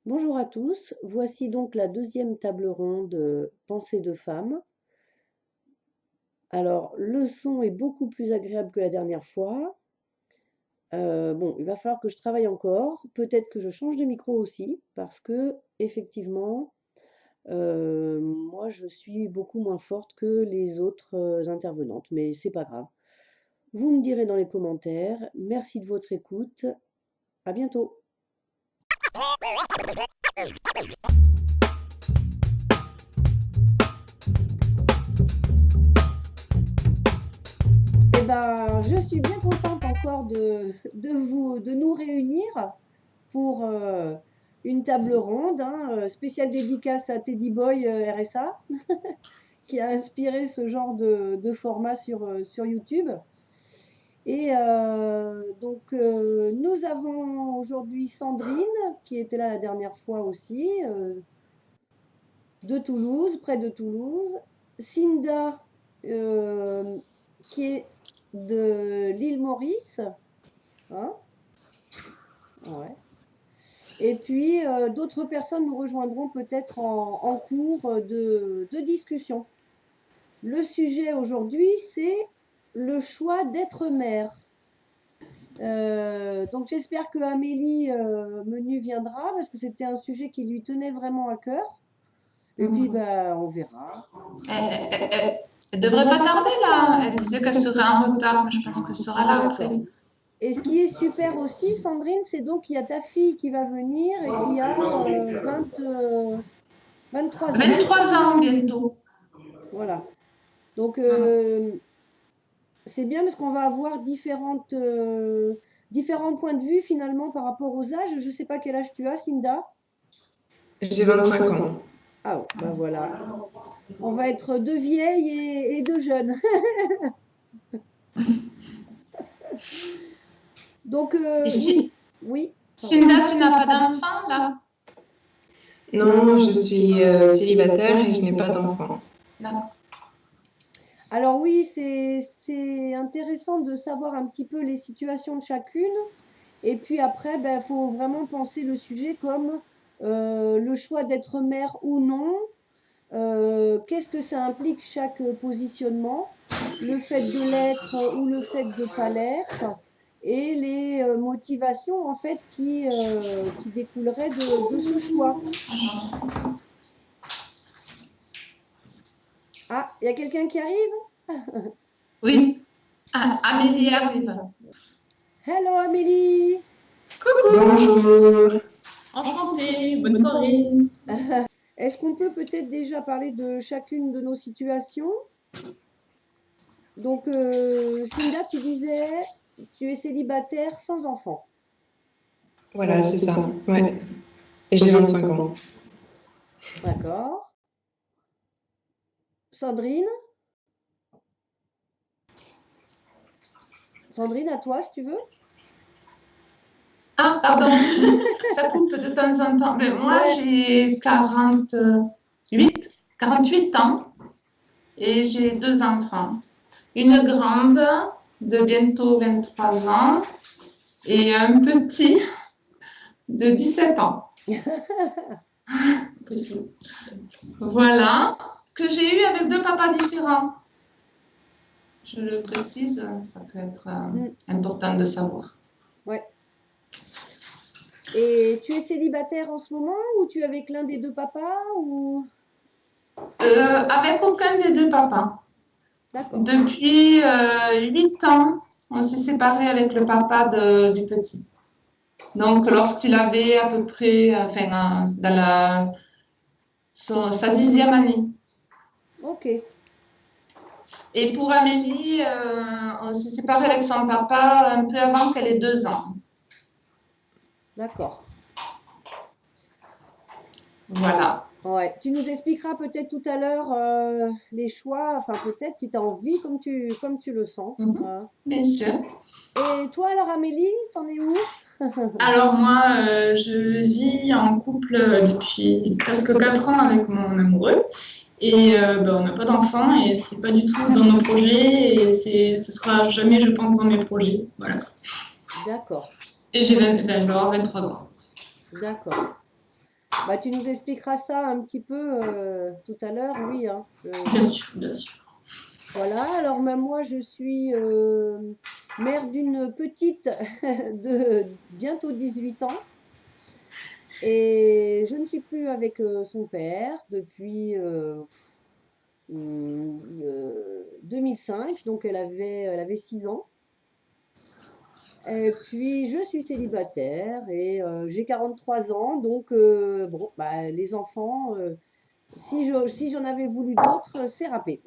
Bonjour à tous, voici donc la deuxième table ronde Pensée de femme. Alors, le son est beaucoup plus agréable que la dernière fois. Bon, il va falloir que je travaille encore. Peut-être que je change de micro aussi, parce que, effectivement, moi, je suis beaucoup moins forte que les autres intervenantes, mais c'est pas grave. Vous me direz dans les commentaires. Merci de votre écoute. À bientôt. Eh ben, je suis bien contente encore de nous réunir pour une table ronde, hein, spéciale dédicace à Teddy Boy RSA, qui a inspiré ce genre de format sur YouTube. Et nous avons aujourd'hui Sandrine, qui était là la dernière fois aussi, de Toulouse, près de Toulouse. Cinda, qui est de l'île Maurice. Hein. Ouais. Et puis, d'autres personnes nous rejoindront peut-être en cours de discussion. Le sujet aujourd'hui, c'est le choix d'être mère. Donc j'espère que Amélie Menu viendra parce que c'était un sujet qui lui tenait vraiment à cœur. Et puis, on verra. Elle devrait pas tarder là. Elle disait qu'elle serait en retard, mais je pense qu'elle sera là après. Et ce qui est super aussi, Sandrine, c'est donc qu'il y a ta fille qui va venir et qui a 23 ans. 23 ans bientôt. Voilà. Donc, c'est bien parce qu'on va avoir différents points de vue finalement par rapport aux âges. Je ne sais pas quel âge tu as, Cinda. J'ai 25 ans. Ah, ben voilà. On va être deux vieilles et deux jeunes. Donc, oui. Cinda, tu n'as pas d'enfant là? Non, je suis célibataire et je n'ai pas d'enfant. D'accord. Alors oui, c'est intéressant de savoir un petit peu les situations de chacune. Et puis après, il faut vraiment penser le sujet comme le choix d'être mère ou non. Qu'est-ce que ça implique chaque positionnement, le fait de l'être ou le fait de ne pas l'être, et les motivations en fait qui découleraient de ce choix. Ah, il y a quelqu'un qui arrive? Oui. Ah, Amélie arrive. Hello Amélie. Coucou. Bonjour. Enchantée, bonne soirée. Est-ce qu'on peut peut-être déjà parler de chacune de nos situations? Donc, Cinda, tu disais, tu es célibataire sans enfant. Voilà, c'est ça. Ouais. Et j'ai 25 ans. D'accord. Sandrine? Sandrine, à toi, si tu veux. Ah, pardon, ça coupe de temps en temps. Mais moi, j'ai 48 ans et j'ai 2 enfants. Une grande de bientôt 23 ans et un petit de 17 ans. Petit. Voilà, que j'ai eu avec 2 papas différents. Je le précise, ça peut être important de savoir. Ouais. Et tu es célibataire en ce moment ou tu es avec l'un des 2 papas ou... Avec aucun des 2 papas. D'accord. Depuis 8 ans, on s'est séparés avec le papa du petit. Donc, lorsqu'il avait à peu près, dans sa 10e année. Ok. Et pour Amélie, on s'est séparés avec son papa un peu avant qu'elle ait 2 ans. D'accord. Voilà. Ouais. Tu nous expliqueras peut-être tout à l'heure les choix, enfin peut-être si tu as envie, comme tu le sens. Hein. Bien sûr. Et toi alors Amélie, t'en es où? Alors moi, je vis en couple depuis presque 4 ans avec mon amoureux et on n'a pas d'enfant et c'est pas du tout dans nos projets et ce sera jamais, je pense, dans mes projets. Voilà. D'accord. Et je vais avoir 23 ans. D'accord. Bah, tu nous expliqueras ça un petit peu tout à l'heure, oui, hein. Bien sûr, bien sûr. Voilà, alors même moi, je suis mère d'une petite de bientôt 18 ans et je ne suis plus avec son père depuis 2005, donc elle avait 6 ans. Et puis, je suis célibataire et j'ai 43 ans, donc bon, bah, les enfants, si j'en avais voulu d'autres, c'est râpé.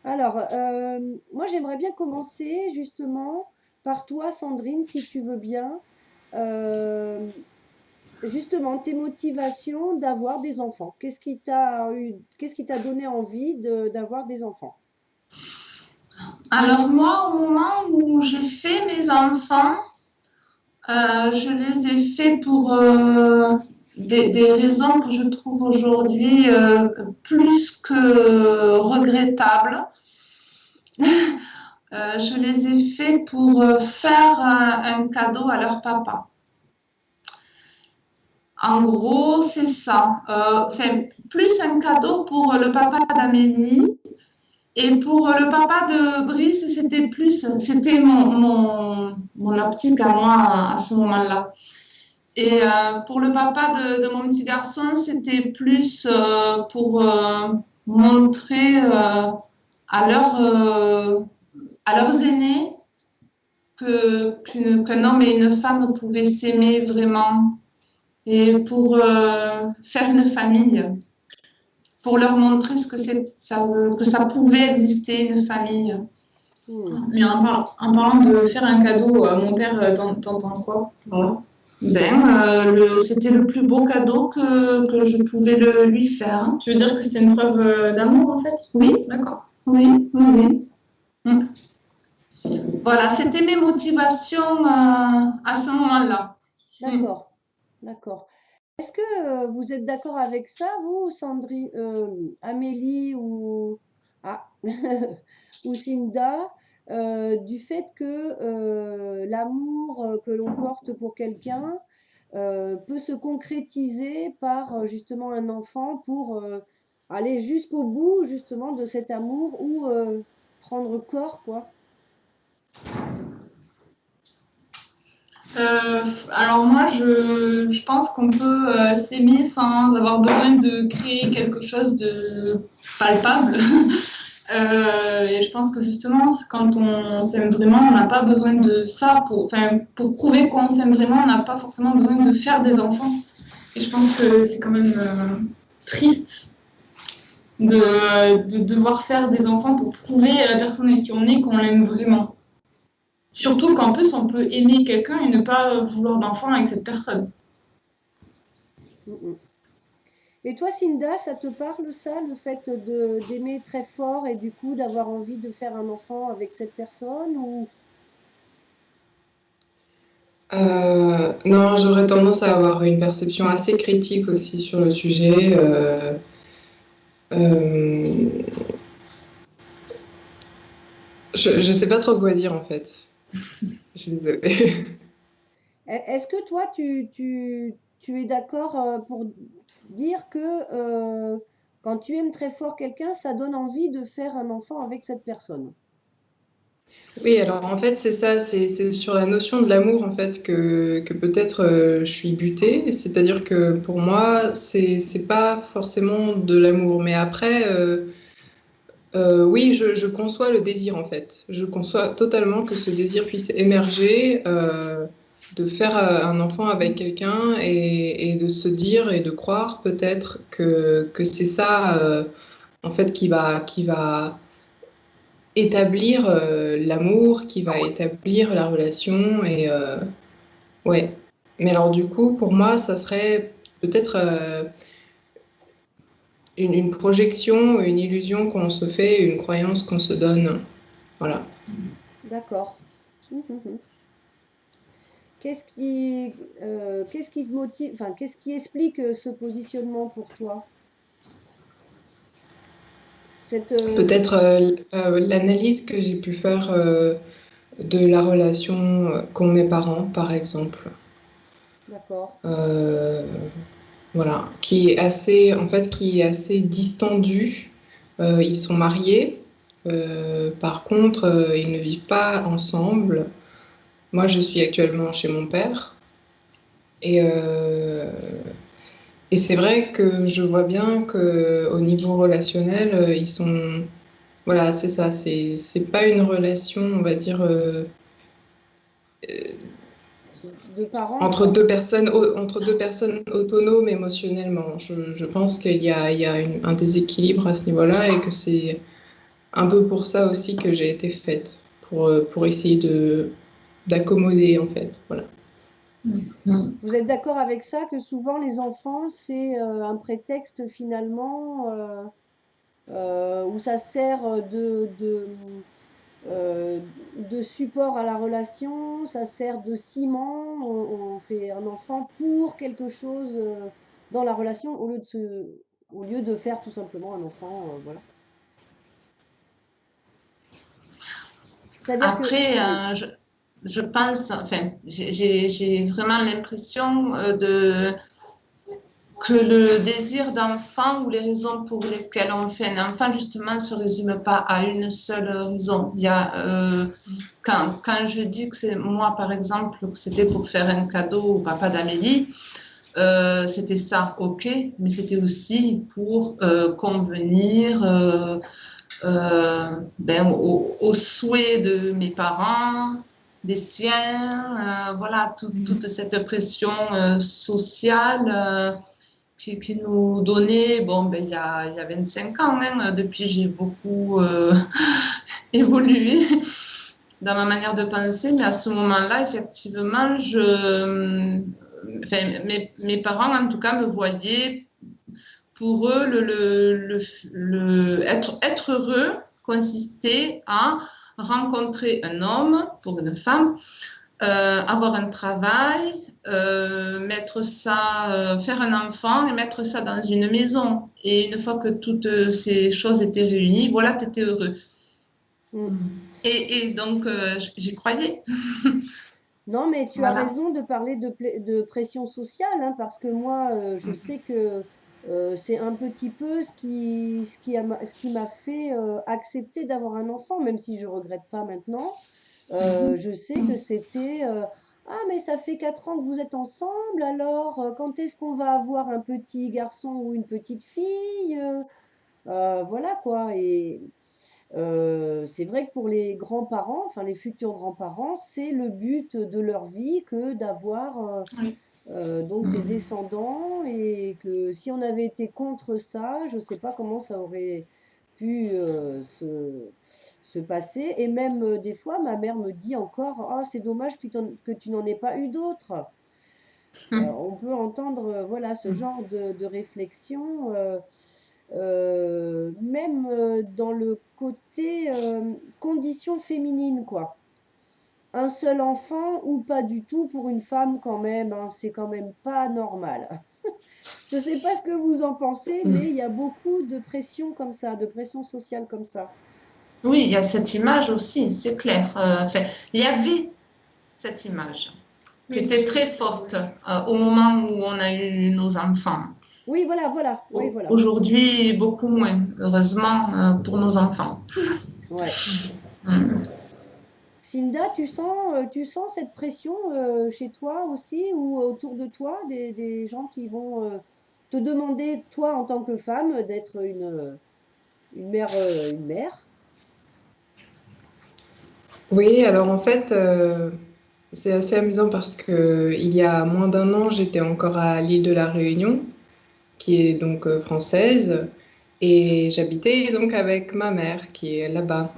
Alors, moi, j'aimerais bien commencer justement par toi, Sandrine, si tu veux bien. Euh, Justement, tes motivations d'avoir des enfants. Qu'est-ce qui t'a donné envie d'avoir des enfants? Alors moi, au moment où j'ai fait mes enfants, je les ai faits pour des raisons que je trouve aujourd'hui plus que regrettables. Je les ai faits pour faire un cadeau à leur papa. En gros, c'est ça. Enfin, plus un cadeau pour le papa d'Amélie. Et pour le papa de Brice, c'était mon optique à moi à ce moment-là. Et pour le papa de mon petit garçon, c'était plus pour montrer à leurs aînés qu'un homme et une femme pouvaient s'aimer vraiment et pour faire une famille, pour leur montrer que ça pouvait exister, une famille. Mais en parlant de faire un cadeau à mon père, t'entends quoi? Voilà. C'était le plus beau cadeau que je pouvais lui faire. Tu veux dire que c'était une preuve d'amour en fait? Oui, D'accord. oui, oui, oui. Voilà, c'était mes motivations à ce moment-là. D'accord, d'accord. Est-ce que vous êtes d'accord avec ça, vous, Sandrine, Amélie ah, ou Cinda, du fait que l'amour que l'on porte pour quelqu'un peut se concrétiser par justement un enfant pour aller jusqu'au bout justement de cet amour ou prendre corps, quoi. Alors moi, je pense qu'on peut s'aimer sans avoir besoin de créer quelque chose de palpable. Et je pense que justement, quand on s'aime vraiment, on n'a pas besoin de ça pour prouver qu'on s'aime vraiment, on n'a pas forcément besoin de faire des enfants. Et je pense que c'est quand même triste de devoir faire des enfants pour prouver à la personne avec qui on est qu'on l'aime vraiment. Surtout qu'en plus, on peut aimer quelqu'un et ne pas vouloir d'enfant avec cette personne. Mm, mm. Et toi, Cinda, ça te parle ça, le fait d'aimer très fort et du coup d'avoir envie de faire un enfant avec cette personne ou... Non, j'aurais tendance à avoir une perception assez critique aussi sur le sujet. Euh, je sais pas trop quoi dire en fait. Je suis désolée. Est-ce que toi, tu es d'accord pour dire que quand tu aimes très fort quelqu'un, ça donne envie de faire un enfant avec cette personne? Oui, alors en fait, c'est ça, c'est sur la notion de l'amour en fait que peut-être je suis butée. C'est-à-dire que pour moi, c'est pas forcément de l'amour. Mais après, oui, je conçois le désir en fait. Je conçois totalement que ce désir puisse émerger, de faire un enfant avec quelqu'un et de se dire et de croire peut-être que c'est ça en fait qui va établir l'amour, qui va établir la relation et ouais. Mais alors du coup, pour moi, ça serait peut-être une projection, une illusion qu'on se fait, une croyance qu'on se donne. Voilà. D'accord. Mhm. Qu'est-ce qui te motive, enfin, qu'est-ce qui explique ce positionnement pour toi? Cette, Peut-être l'analyse que j'ai pu faire de la relation qu'ont mes parents, par exemple. D'accord. euh, voilà, qui est assez distendu. Ils sont mariés. Par contre, ils ne vivent pas ensemble. Moi, je suis actuellement chez mon père. Et, euh, et c'est vrai que je vois bien qu'au niveau relationnel, ils sont... Voilà, c'est ça. C'est pas une relation, on va dire, De parents, quoi. entre deux personnes autonomes émotionnellement. Je pense qu'il y a un déséquilibre à ce niveau-là et que c'est un peu pour ça aussi que j'ai été faite, pour essayer d'accommoder, en fait. Voilà. Mhm. Vous êtes d'accord avec ça, que souvent les enfants, c'est un prétexte finalement où ça sert de support à la relation, ça sert de ciment, on fait un enfant pour quelque chose dans la relation au lieu de faire tout simplement un enfant, voilà. C'est-à-dire que, Après, oui, je pense, enfin, j'ai vraiment l'impression que le désir d'enfant ou les raisons pour lesquelles on fait un enfant, justement, ne se résume pas à une seule raison. Il y a, quand je dis que c'est moi, par exemple, que c'était pour faire un cadeau au papa d'Amélie, c'était ça, ok, mais c'était aussi pour convenir aux souhaits de mes parents, des siens, voilà, toute cette pression sociale qui nous donnait, bon, ben, il y a 25 ans, hein, depuis j'ai beaucoup évolué dans ma manière de penser, mais à ce moment-là, effectivement, enfin, mes parents, en tout cas, me voyaient, pour eux, être heureux consistait à rencontrer un homme pour une femme, avoir un travail, faire un enfant et mettre ça dans une maison. Et une fois que toutes ces choses étaient réunies, voilà, tu étais heureux. mm. Et donc, j'y croyais. Non, mais tu as Voilà. raison de parler de pression sociale, hein, parce que moi, je sais que c'est un petit peu ce qui m'a fait accepter d'avoir un enfant, même si je regrette pas maintenant. Je sais que c'était ah, mais ça fait 4 ans que vous êtes ensemble, alors quand est-ce qu'on va avoir un petit garçon ou une petite fille? Voilà quoi. Et c'est vrai que pour les grands-parents, enfin les futurs grands-parents, c'est le but de leur vie que d'avoir Oui. donc des descendants, et que si on avait été contre ça, je ne sais pas comment ça aurait pu se passer. Et même des fois, ma mère me dit encore, ah, c'est dommage que tu n'en aies pas eu d'autres. On peut entendre voilà, ce genre de réflexion. Même dans le côté condition féminine, quoi. Un seul enfant ou pas du tout pour une femme quand même, hein, c'est quand même pas normal. Je sais pas ce que vous en pensez, mais il y a beaucoup de pression comme ça, de pression sociale comme ça. Oui, il y a cette image aussi, c'est clair. Enfin, il y avait cette image qui Oui, était c'est très forte au moment où on a eu nos enfants. Oui, voilà, voilà, oui, voilà. Aujourd'hui, beaucoup moins, heureusement, pour nos enfants. Ouais. Mm. Cinda, tu sens cette pression chez toi aussi ou autour de toi, des gens qui vont te demander, toi en tant que femme, d'être une mère, une mère? Oui, alors en fait, c'est assez amusant parce que il y a moins d'un an, j'étais encore à l'île de la Réunion, qui est donc française, et j'habitais donc avec ma mère qui est là-bas.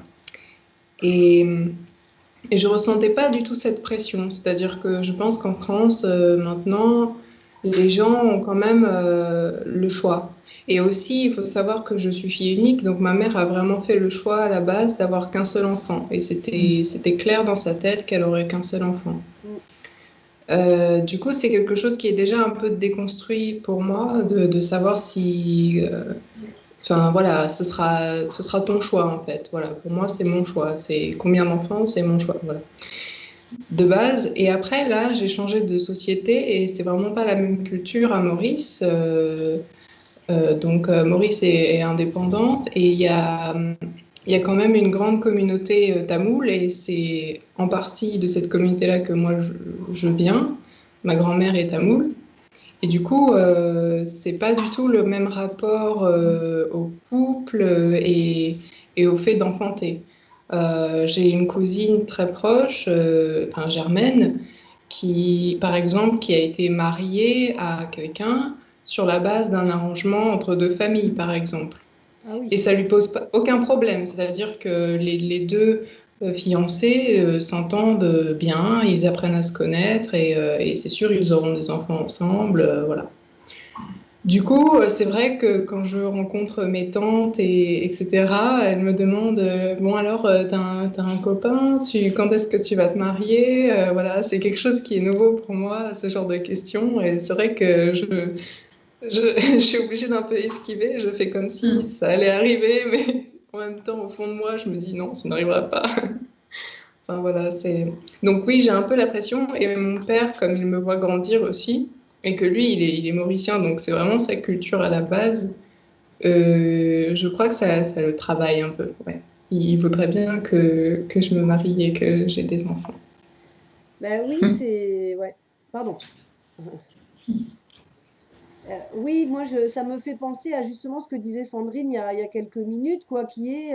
Et, et je ressentais pas du tout cette pression, c'est-à-dire que je pense qu'en France, maintenant, les gens ont quand même le choix. Et aussi, il faut savoir que je suis fille unique, donc ma mère a vraiment fait le choix à la base d'avoir qu'un seul enfant. Et c'était clair dans sa tête qu'elle aurait qu'un seul enfant. Mm. Du coup, c'est quelque chose qui est déjà un peu déconstruit pour moi, de savoir si, enfin voilà, ce sera ton choix en fait. Voilà, pour moi, c'est mon choix. C'est combien d'enfants, c'est mon choix. Voilà. de base. Et après, là, j'ai changé de société et c'est vraiment pas la même culture à Maurice. Donc, Maurice est indépendante et il y a quand même une grande communauté tamoule et c'est en partie de cette communauté-là que moi je viens. Ma grand-mère est tamoule. Et du coup, c'est pas du tout le même rapport au couple et au fait d'enfanter. J'ai une cousine très proche, enfin germaine, qui, par exemple, qui a été mariée à quelqu'un sur la base d'un arrangement entre deux familles, par exemple. Ah Et oui. ça lui pose aucun problème, c'est-à-dire que les deux fiancés s'entendent bien, ils apprennent à se connaître et c'est sûr, ils auront des enfants ensemble, voilà. Du coup, c'est vrai que quand je rencontre mes tantes etc., elles me demandent bon alors, t'as un copain, quand est-ce que tu vas te marier? Voilà, c'est quelque chose qui est nouveau pour moi, ce genre de questions. Et c'est vrai que je suis obligée d'un peu esquiver. Je fais comme si ça allait arriver, mais en même temps, au fond de moi, je me dis non, ça n'arrivera pas. Enfin voilà, c'est. Donc oui, j'ai un peu la pression. Et mon père, comme il me voit grandir aussi, et que lui, il est mauricien, donc c'est vraiment sa culture à la base. Je crois que ça le travaille un peu. Ouais. Il voudrait bien que je me marie et que j'ai des enfants. Ben oui, c'est... Ouais. Pardon. Oui, moi, ça me fait penser à justement ce que disait Sandrine il y a quelques minutes, quoi, qui est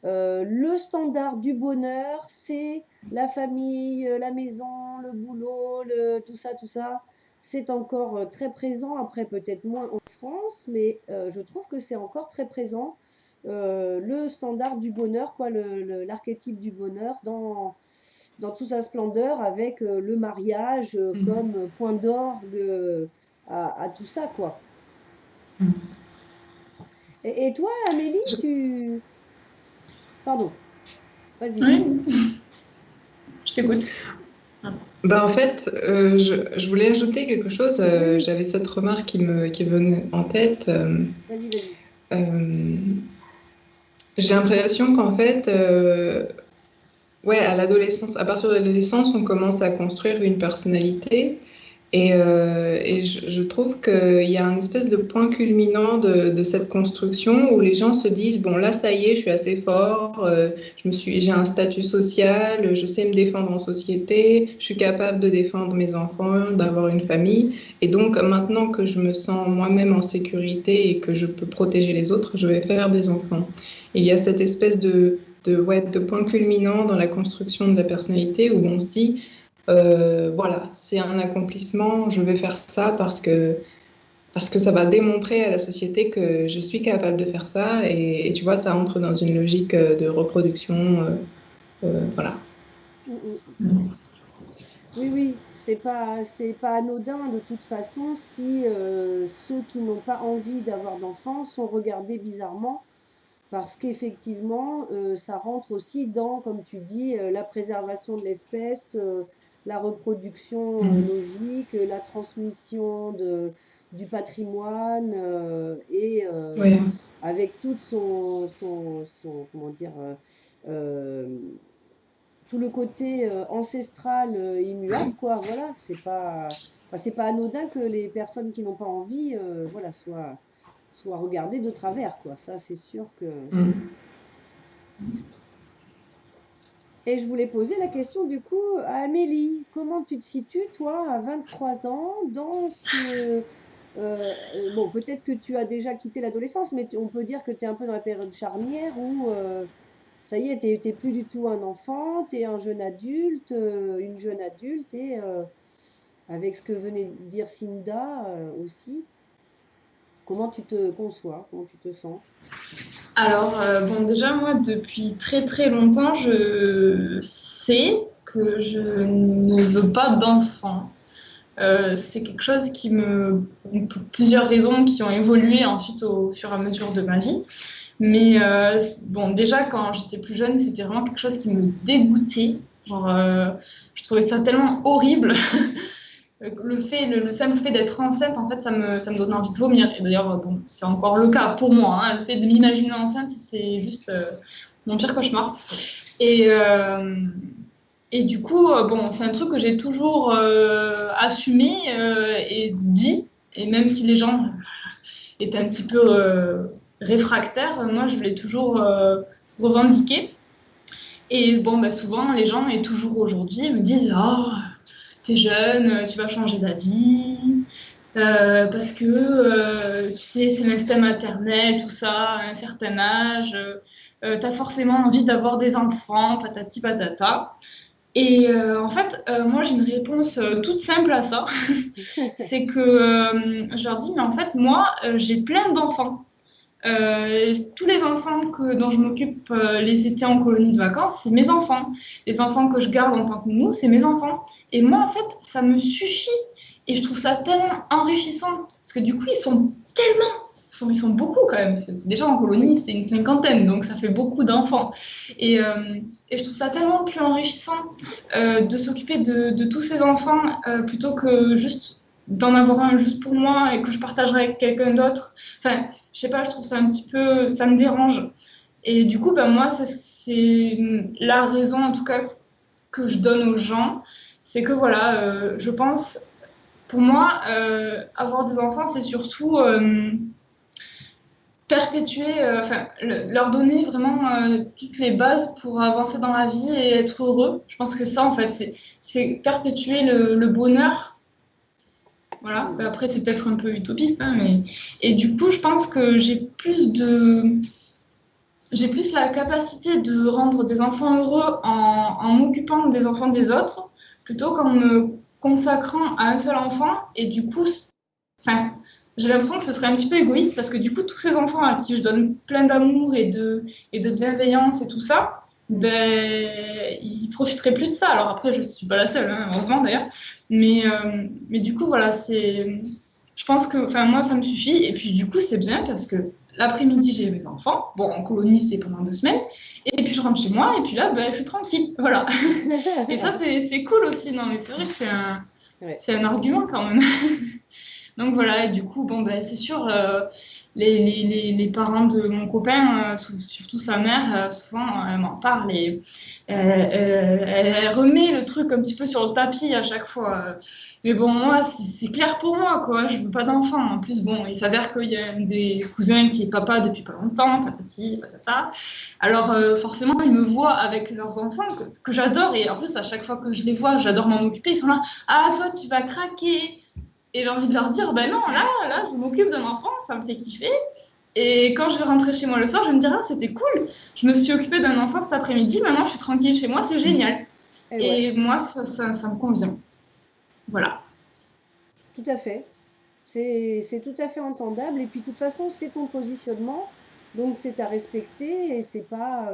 le standard du bonheur, c'est la famille, la maison, le boulot, tout ça, tout ça. C'est encore très présent, après peut-être moins en France, mais je trouve que c'est encore très présent. Le standard du bonheur, quoi, l'archétype du bonheur dans toute sa splendeur, avec le mariage comme point d'orgue à tout ça, quoi. Et toi, Amélie, Je- tu... Pardon, vas-y. Oui, je t'écoute. Bah en fait, je voulais ajouter quelque chose. Oui, oui, J'avais cette remarque qui venait en tête. vas-y, vas-y. Euh, j'ai l'impression qu'en fait, ouais, à l'adolescence, à partir de l'adolescence, on commence à construire une personnalité. Et je trouve qu'il y a un espèce de point culminant de cette construction où les gens se disent, bon là ça y est, je suis assez fort, j'ai un statut social, je sais me défendre en société, je suis capable de défendre mes enfants, d'avoir une famille. Et donc maintenant que je me sens moi-même en sécurité et que je peux protéger les autres, je vais faire des enfants. Et il y a cette espèce ouais, de point culminant dans la construction de la personnalité où on se dit, voilà, c'est un accomplissement, je vais faire ça parce que ça va démontrer à la société que je suis capable de faire ça et tu vois, ça entre dans une logique de reproduction, voilà. Mm, mm. Mm. Oui, oui, c'est pas anodin de toute façon si ceux qui n'ont pas envie d'avoir d'enfants sont regardés bizarrement, parce qu'effectivement, ça rentre aussi dans, comme tu dis, la préservation de l'espèce, la reproduction logique, la transmission du patrimoine, et Ouais, avec toute comment dire, euh, tout le côté ancestral immuable, quoi. Voilà, c'est pas anodin que les personnes qui n'ont pas envie, voilà, soient regardées de travers, quoi. Ça, c'est sûr que. mm. Et je voulais poser la question du coup à Amélie. Comment tu te situes, toi, à 23 ans, dans ce... bon, peut-être que tu as déjà quitté l'adolescence, mais on peut dire que tu es un peu dans la période charnière où ça y est, t'es plus du tout un enfant, tu es un jeune adulte, une jeune adulte, et avec ce que venait de dire Cinda aussi, comment tu te conçois, comment tu te sens? Alors, bon, déjà, moi, depuis très très longtemps, je sais que je ne veux pas d'enfant. C'est quelque chose pour plusieurs raisons qui ont évolué ensuite au fur et à mesure de ma vie. Mais bon, déjà, quand j'étais plus jeune, c'était vraiment quelque chose qui me dégoûtait. Genre, je trouvais ça tellement horrible. Le simple fait d'être enceinte, en fait, ça me donne envie de vomir. Et d'ailleurs, bon, c'est encore le cas pour moi, hein. Le fait de m'imaginer enceinte, c'est juste mon pire cauchemar. Et, Et du coup, bon, c'est un truc que j'ai toujours assumé et dit. Et même si les gens étaient un petit peu réfractaires, moi, je l'ai toujours revendiqué. Et bon, bah, souvent, les gens, et toujours aujourd'hui, me disent oh, t'es jeune, tu vas changer d'avis, parce que, tu sais, c'est l'instinct maternel, tout ça, à un certain âge, t'as forcément envie d'avoir des enfants, patati patata. Et en fait, moi, j'ai une réponse toute simple à ça. C'est que je leur dis, mais en fait, moi, j'ai plein d'enfants. Tous les enfants dont je m'occupe les étés en colonie de vacances, c'est mes enfants. Les enfants que je garde en tant que nounou, c'est mes enfants. Et moi, en fait, ça me suffit. Et je trouve ça tellement enrichissant. Parce que du coup, ils sont beaucoup quand même. Déjà en colonie, c'est une cinquantaine, donc ça fait beaucoup d'enfants. Et je trouve ça tellement plus enrichissant de s'occuper de tous ces enfants plutôt que juste d'en avoir un juste pour moi et que je partagerai avec quelqu'un d'autre. Enfin, je sais pas, je trouve ça un petit peu, ça me dérange. Et du coup, ben moi, c'est la raison, en tout cas, que je donne aux gens, c'est que voilà, je pense, pour moi, avoir des enfants, c'est surtout perpétuer, enfin, leur donner vraiment toutes les bases pour avancer dans la vie et être heureux. Je pense que ça, en fait, c'est perpétuer le bonheur. Voilà. Après, c'est peut-être un peu utopiste, hein, mais... Et du coup, je pense que j'ai plus la capacité de rendre des enfants heureux en m'occupant des enfants des autres, plutôt qu'en me consacrant à un seul enfant. Et du coup, enfin, j'ai l'impression que ce serait un petit peu égoïste, parce que du coup, tous ces enfants à qui je donne plein d'amour et de bienveillance et tout ça, ben, ils profiteraient plus de ça. Alors après, je suis pas la seule, hein, heureusement d'ailleurs. Mais du coup, voilà, je pense que, enfin, moi, ça me suffit. Et puis, du coup, c'est bien parce que l'après-midi, j'ai mes enfants. Bon, en colonie, c'est pendant 2 semaines. Et puis, je rentre chez moi. Et puis là, ben, je suis tranquille. Voilà. Et ça, c'est cool aussi. Non, mais c'est vrai que c'est un argument quand même. Donc voilà, et du coup, bon, ben, c'est sûr, les parents de mon copain, surtout sa mère, souvent, elle m'en parle et elle remet le truc un petit peu sur le tapis à chaque fois. Mais bon, moi, c'est clair pour moi, quoi. Je veux pas d'enfant. En plus, bon, il s'avère qu'il y a un des cousins qui est papa depuis pas longtemps, patati, patata. Alors, forcément, ils me voient avec leurs enfants que j'adore. Et en plus, à chaque fois que je les vois, j'adore m'en occuper. Ils sont là, ah, toi, tu vas craquer. Et j'ai envie de leur dire, ben non, là, je m'occupe d'un enfant, ça me fait kiffer. Et quand je vais rentrer chez moi le soir, je vais me dire, ah, c'était cool, je me suis occupée d'un enfant cet après-midi, maintenant je suis tranquille chez moi, c'est génial. Et moi, ça me convient. Voilà. Tout à fait. C'est tout à fait entendable. Et puis, de toute façon, c'est ton positionnement. Donc, c'est à respecter et c'est pas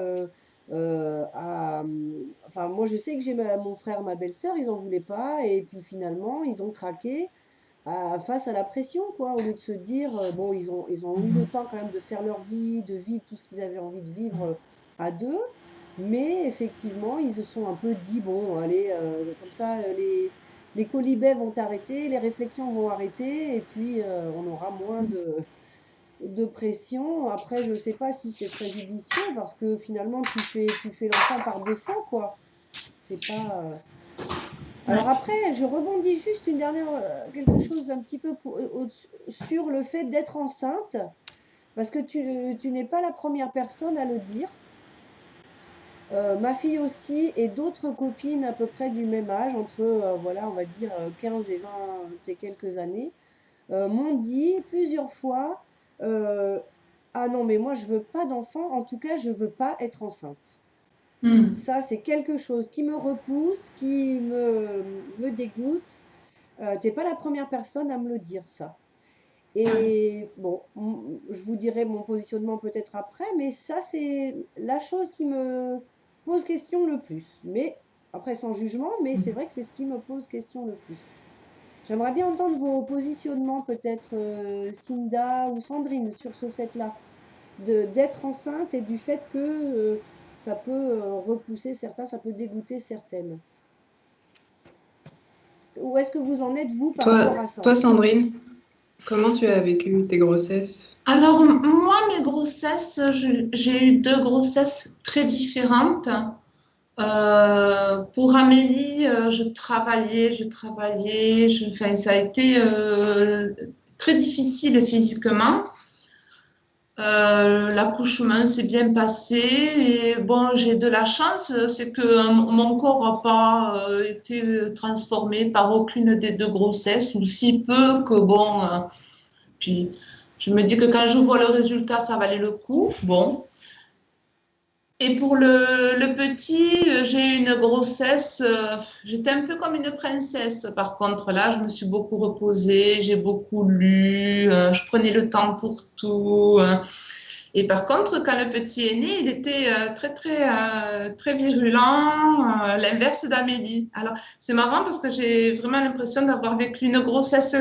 Enfin, moi, je sais que j'ai mon frère, ma belle-sœur, ils en voulaient pas. Et puis, finalement, ils ont craqué face à la pression, quoi. Au lieu de se dire, bon, ils ont eu le temps quand même de faire leur vie, de vivre tout ce qu'ils avaient envie de vivre à deux. Mais effectivement, ils se sont un peu dit, bon, allez, comme ça, les quolibets vont arrêter, les réflexions vont arrêter, et puis on aura moins de pression. Après, je ne sais pas si c'est très judicieux, parce que finalement, tu fais l'enfant par défaut, quoi. C'est pas... Alors après, je rebondis juste une dernière, quelque chose un petit peu sur le fait d'être enceinte, parce que tu n'es pas la première personne à le dire. Ma fille aussi et d'autres copines à peu près du même âge, entre, voilà, on va dire 15 et 20 et quelques années, m'ont dit plusieurs fois, ah non, mais moi je veux pas d'enfant, en tout cas je veux pas être enceinte. Ça, c'est quelque chose qui me repousse, qui me dégoûte. T'es pas la première personne à me le dire, ça. Et bon, je vous dirai mon positionnement peut-être après, mais ça, c'est la chose qui me pose question le plus. Mais après, sans jugement, mais c'est vrai que c'est ce qui me pose question le plus. J'aimerais bien entendre vos positionnements, peut-être Cinda ou Sandrine, sur ce fait-là, d'être enceinte et du fait que ça peut repousser certains, ça peut dégoûter certaines. Où est-ce que vous en êtes, vous, par rapport à ça? Toi, Sandrine, comment tu as vécu tes grossesses? Alors, moi, mes grossesses, j'ai eu 2 grossesses très différentes. Pour Amélie, je travaillais, enfin, ça a été très difficile physiquement. L'accouchement s'est bien passé et bon, j'ai de la chance, c'est que mon corps n'a pas été transformé par aucune des deux grossesses, ou si peu que bon, puis je me dis que quand je vois le résultat, ça valait le coup. Bon. Et pour le petit, j'ai eu une grossesse, j'étais un peu comme une princesse. Par contre, là, je me suis beaucoup reposée, j'ai beaucoup lu, je prenais le temps pour tout. Et par contre, quand le petit est né, il était très virulent, l'inverse d'Amélie. Alors, c'est marrant parce que j'ai vraiment l'impression d'avoir vécu une grossesse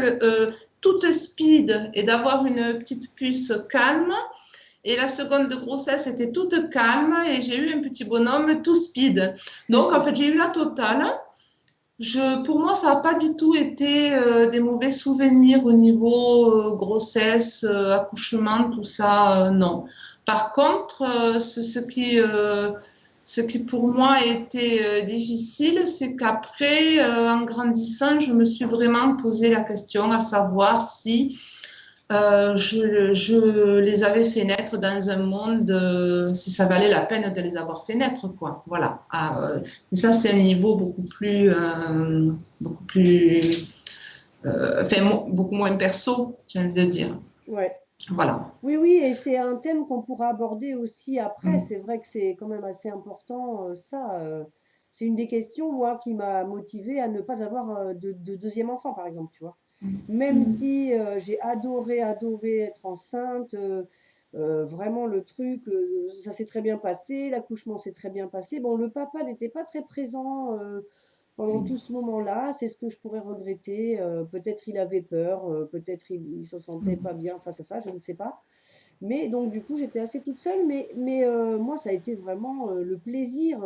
toute speed et d'avoir une petite puce calme. Et la seconde de grossesse était toute calme et j'ai eu un petit bonhomme tout speed. Donc, en fait, j'ai eu la totale. Pour moi, ça n'a pas du tout été des mauvais souvenirs au niveau grossesse, accouchement, tout ça, non. Par contre, ce qui pour moi a été difficile, c'est qu'après, en grandissant, je me suis vraiment posé la question à savoir si je les avais fait naître dans un monde, si ça valait la peine de les avoir fait naître, quoi. Voilà. Mais ça, c'est un niveau beaucoup moins perso, j'ai envie de dire. Ouais. Voilà. Oui, oui, et c'est un thème qu'on pourra aborder aussi après. C'est vrai que c'est quand même assez important, ça. C'est une des questions, moi, qui m'a motivée à ne pas avoir de deuxième enfant, par exemple, tu vois. Même si j'ai adoré être enceinte, vraiment le truc, ça s'est très bien passé, l'accouchement s'est très bien passé. Bon, le papa n'était pas très présent pendant tout ce moment-là, c'est ce que je pourrais regretter. Peut-être il avait peur, peut-être il se sentait pas bien face à ça, je ne sais pas. Mais donc du coup, j'étais assez toute seule, mais moi, ça a été vraiment le plaisir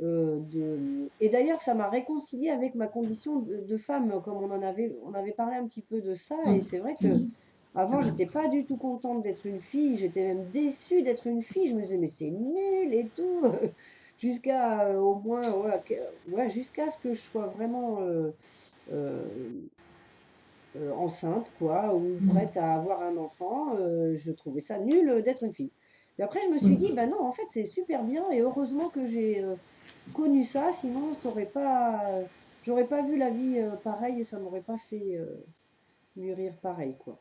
de... Et d'ailleurs, ça m'a réconciliée avec ma condition de femme, comme on avait parlé un petit peu de ça, et c'est vrai que avant, j'étais pas du tout contente d'être une fille, j'étais même déçue d'être une fille, je me disais, mais c'est nul et tout, jusqu'à au moins, voilà, ouais, jusqu'à ce que je sois vraiment euh, enceinte, quoi, ou prête à avoir un enfant, je trouvais ça nul d'être une fille. Et après, je me suis dit, ben non, en fait, c'est super bien, et heureusement que j'ai connu ça, sinon, ça aurait pas, j'aurais pas vu la vie pareille, et ça m'aurait pas fait mûrir pareil, quoi.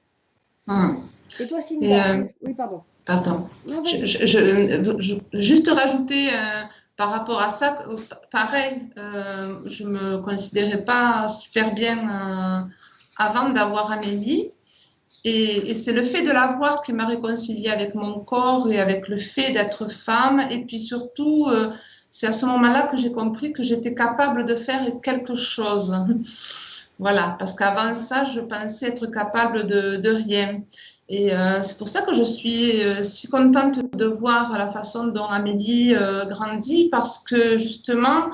Et toi, Et, Cinda, oui, pardon. pardon. Non, vas-y. Juste rajouter par rapport à ça, pareil, je me considérais pas super bien avant d'avoir Amélie. Et c'est le fait de l'avoir qui m'a réconciliée avec mon corps et avec le fait d'être femme. Et puis surtout, c'est à ce moment-là que j'ai compris que j'étais capable de faire quelque chose. Voilà, parce qu'avant ça, je pensais être capable de rien. Et c'est pour ça que je suis si contente de voir la façon dont Amélie grandit, parce que justement,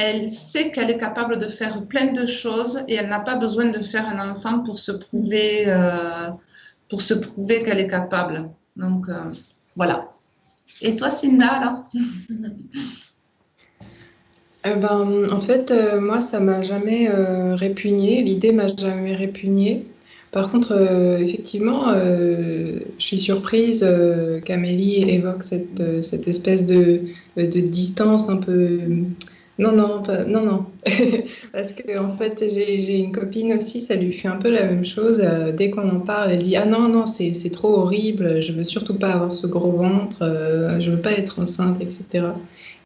elle sait qu'elle est capable de faire plein de choses et elle n'a pas besoin de faire un enfant pour se prouver qu'elle est capable. Donc, voilà. Et toi, Cinda, alors? En fait, moi, ça m'a jamais répugné, l'idée m'a jamais répugnée. Par contre, effectivement, je suis surprise qu'Amélie évoque cette espèce de distance un peu. Non, non, non, non. Parce que en fait, j'ai une copine aussi, ça lui fait un peu la même chose. Dès qu'on en parle, elle dit, ah non, non, c'est trop horrible, je veux surtout pas avoir ce gros ventre, je veux pas être enceinte, etc.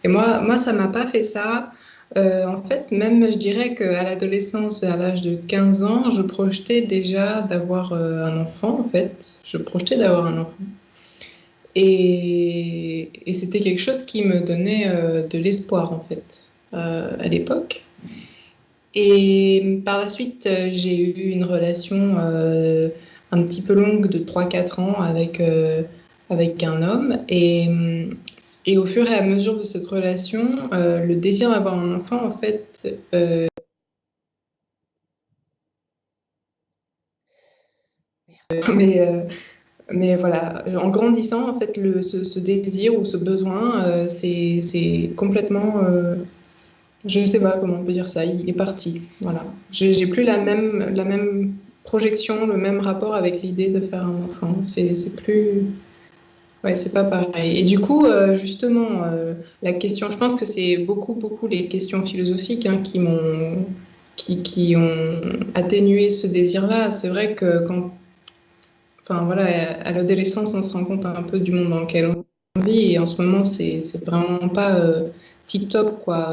Et moi, ça m'a pas fait ça. En fait, même je dirais qu'à l'adolescence, vers l'âge de 15 ans, je projetais déjà d'avoir un enfant, en fait. Je projetais d'avoir un enfant. Et c'était quelque chose qui me donnait de l'espoir, en fait, à l'époque. Et par la suite, j'ai eu une relation un petit peu longue de 3 4 ans avec un homme. Et au fur et à mesure de cette relation, le désir d'avoir un enfant, en fait, mais Mais voilà, en grandissant, en fait, ce désir ou ce besoin, c'est complètement, je ne sais pas comment on peut dire ça, il est parti. Voilà. J'ai plus la même projection, le même rapport avec l'idée de faire un enfant. C'est plus. Ouais, c'est pas pareil. Et du coup, justement, la question, je pense que c'est beaucoup les questions philosophiques hein, qui ont atténué ce désir-là. C'est vrai que enfin voilà, à l'adolescence, on se rend compte un peu du monde dans lequel on vit. Et en ce moment, c'est vraiment pas tip-top, quoi.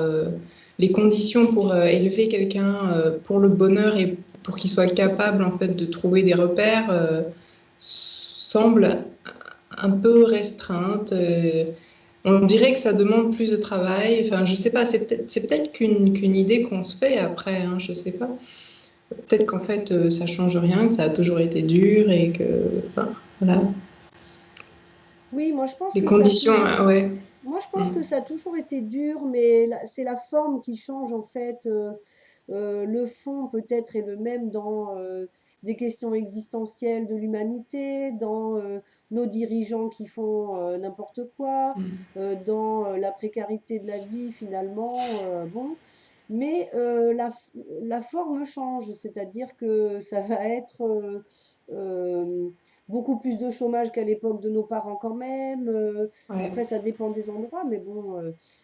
Les conditions pour élever quelqu'un pour le bonheur et pour qu'il soit capable, en fait, de trouver des repères semblent un peu restreintes. On dirait que ça demande plus de travail. Enfin, je sais pas, c'est peut-être qu'une idée qu'on se fait après, hein, je sais pas. Peut-être qu'en fait, ça change rien, que ça a toujours été dur et que, enfin, voilà. Oui, moi je pense Les que ça a conditions, toujours, ouais. moi je pense que Mm. ça a toujours été dur, mais c'est la forme qui change en fait. Le fond peut-être est le même dans des questions existentielles de l'humanité, dans nos dirigeants qui font n'importe quoi, Mm. dans la précarité de la vie finalement. Bon, mais la forme change, c'est-à-dire que ça va être euh, beaucoup plus de chômage qu'à l'époque de nos parents quand même. Ouais. Après, ça dépend des endroits, mais bon,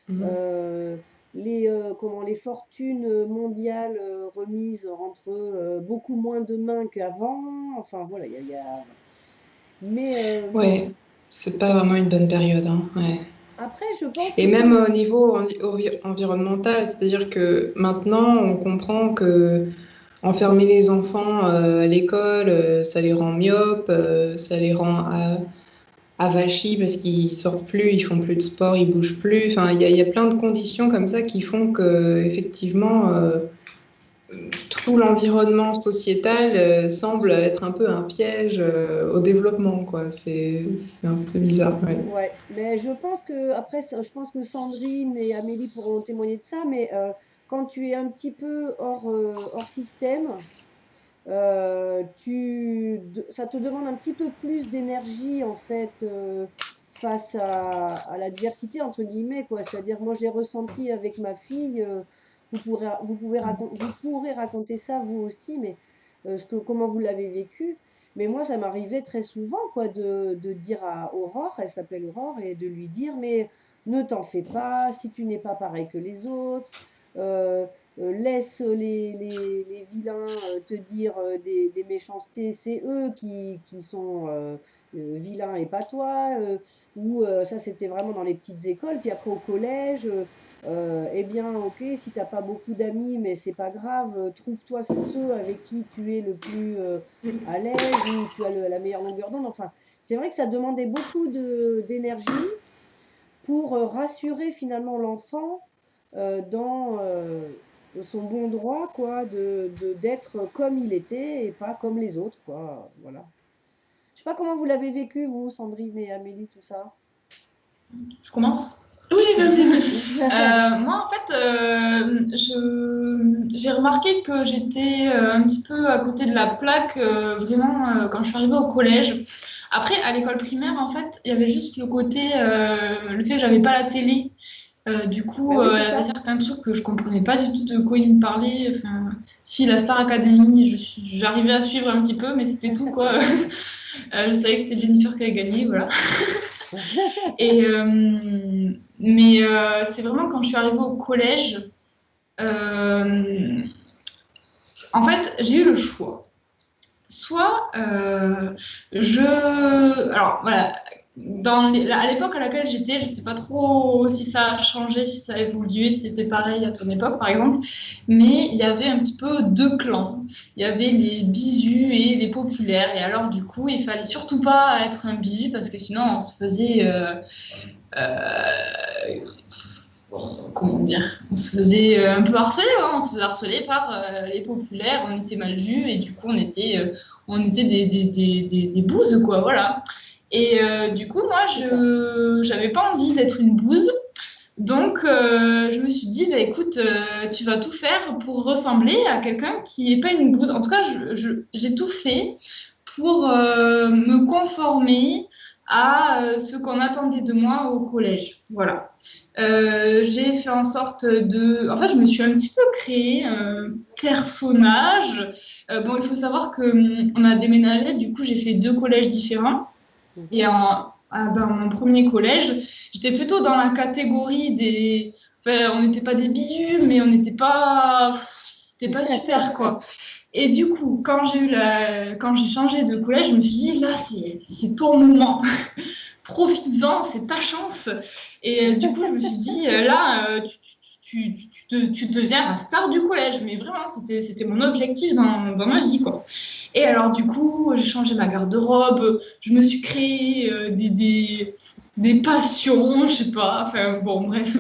Mm. euh, les fortunes mondiales remises entre beaucoup moins de mains qu'avant. Enfin, voilà, Mais Ouais, c'est pas vraiment une bonne période, hein. Ouais. après, je pense Et que même comme... au niveau environnemental, c'est-à-dire que maintenant, on comprend que enfermer les enfants à l'école, ça les rend myopes, ça les rend avachis parce qu'ils sortent plus, ils font plus de sport, ils bougent plus. Enfin, il y a plein de conditions comme ça qui font que, effectivement, tout l'environnement sociétal semble être un peu un piège au développement, quoi. C'est un peu bizarre, ouais. Ouais, mais je pense que, après, je pense que Sandrine et Amélie pourront témoigner de ça, mais quand tu es un petit peu hors système, ça te demande un petit peu plus d'énergie en fait face à l'adversité entre guillemets quoi. C'est-à-dire moi j'ai ressenti avec ma fille, vous pourrez raconter ça vous aussi, mais comment vous l'avez vécu. Mais moi ça m'arrivait très souvent quoi de dire à Aurore, elle s'appelle Aurore, et de lui dire mais ne t'en fais pas, si tu n'es pas pareil que les autres. euh, Laisse les vilains te dire des méchancetés, c'est eux qui sont vilains et pas toi. Ou ça, c'était vraiment dans les petites écoles. Puis après, au collège, eh bien, ok, si t'as pas beaucoup d'amis, mais c'est pas grave, trouve-toi ceux avec qui tu es le plus à l'aise, où tu as la meilleure longueur d'onde. Enfin, c'est vrai que ça demandait beaucoup d'énergie pour rassurer finalement l'enfant dans son bon droit, quoi, d'être comme il était et pas comme les autres, quoi. Voilà. Je sais pas comment vous l'avez vécu, vous, Sandrine et Amélie, tout ça. Je commence? Oui, vas-y. Moi, en fait, j'ai remarqué que j'étais un petit peu à côté de la plaque, vraiment, quand je suis arrivée au collège. Après, à l'école primaire, en fait, il y avait juste le côté, le fait que j'avais pas la télé. Du Bah coup, oui, il y c'est avait ça. certains trucs que je comprenais pas du tout de quoi ils me parlaient. Enfin, si, la Star Academy, j'arrivais à suivre un petit peu, mais c'était tout, quoi. Je savais que c'était Jennifer qui allait gagner, voilà. Et, mais c'est vraiment quand je suis arrivée au collège, euh, en fait, j'ai eu le choix. Soit Alors voilà, à l'époque à laquelle j'étais, je sais pas trop si ça a changé, si ça a évolué, si c'était pareil à ton époque par exemple, mais il y avait un petit peu deux clans. Il y avait les bisus et les populaires. Et alors du coup, il fallait surtout pas être un bisu parce que sinon on se faisait... comment dire, on se faisait un peu harceler, hein, on se faisait harceler par les populaires, on était mal vus et du coup on était des bouses, quoi, voilà. Et du coup, moi, C'est ça. j'avais pas envie d'être une bouse, donc je me suis dit, bah, écoute, tu vas tout faire pour ressembler à quelqu'un qui n'est pas une bouse. En tout cas, j'ai tout fait pour me conformer à ce qu'on attendait de moi au collège. Voilà. J'ai fait en sorte de... En fait, je me suis un petit peu créé un personnage. Bon, il faut savoir qu'on a déménagé, du coup, j'ai fait 2 collèges différents. Et dans mon premier collège, j'étais plutôt dans la catégorie des... Enfin, on n'était pas des bisous, mais on n'était pas... C'était pas super, quoi. Et du coup, quand j'ai changé de collège, je me suis dit, là, c'est ton moment. Profites-en, c'est ta chance. Et du coup, je me suis dit, là, tu deviens la star du collège. Mais vraiment, c'était mon objectif dans ma vie, quoi. Et alors, du coup, j'ai changé ma garde-robe, je me suis créé des passions, je sais pas. Enfin, bon, bref.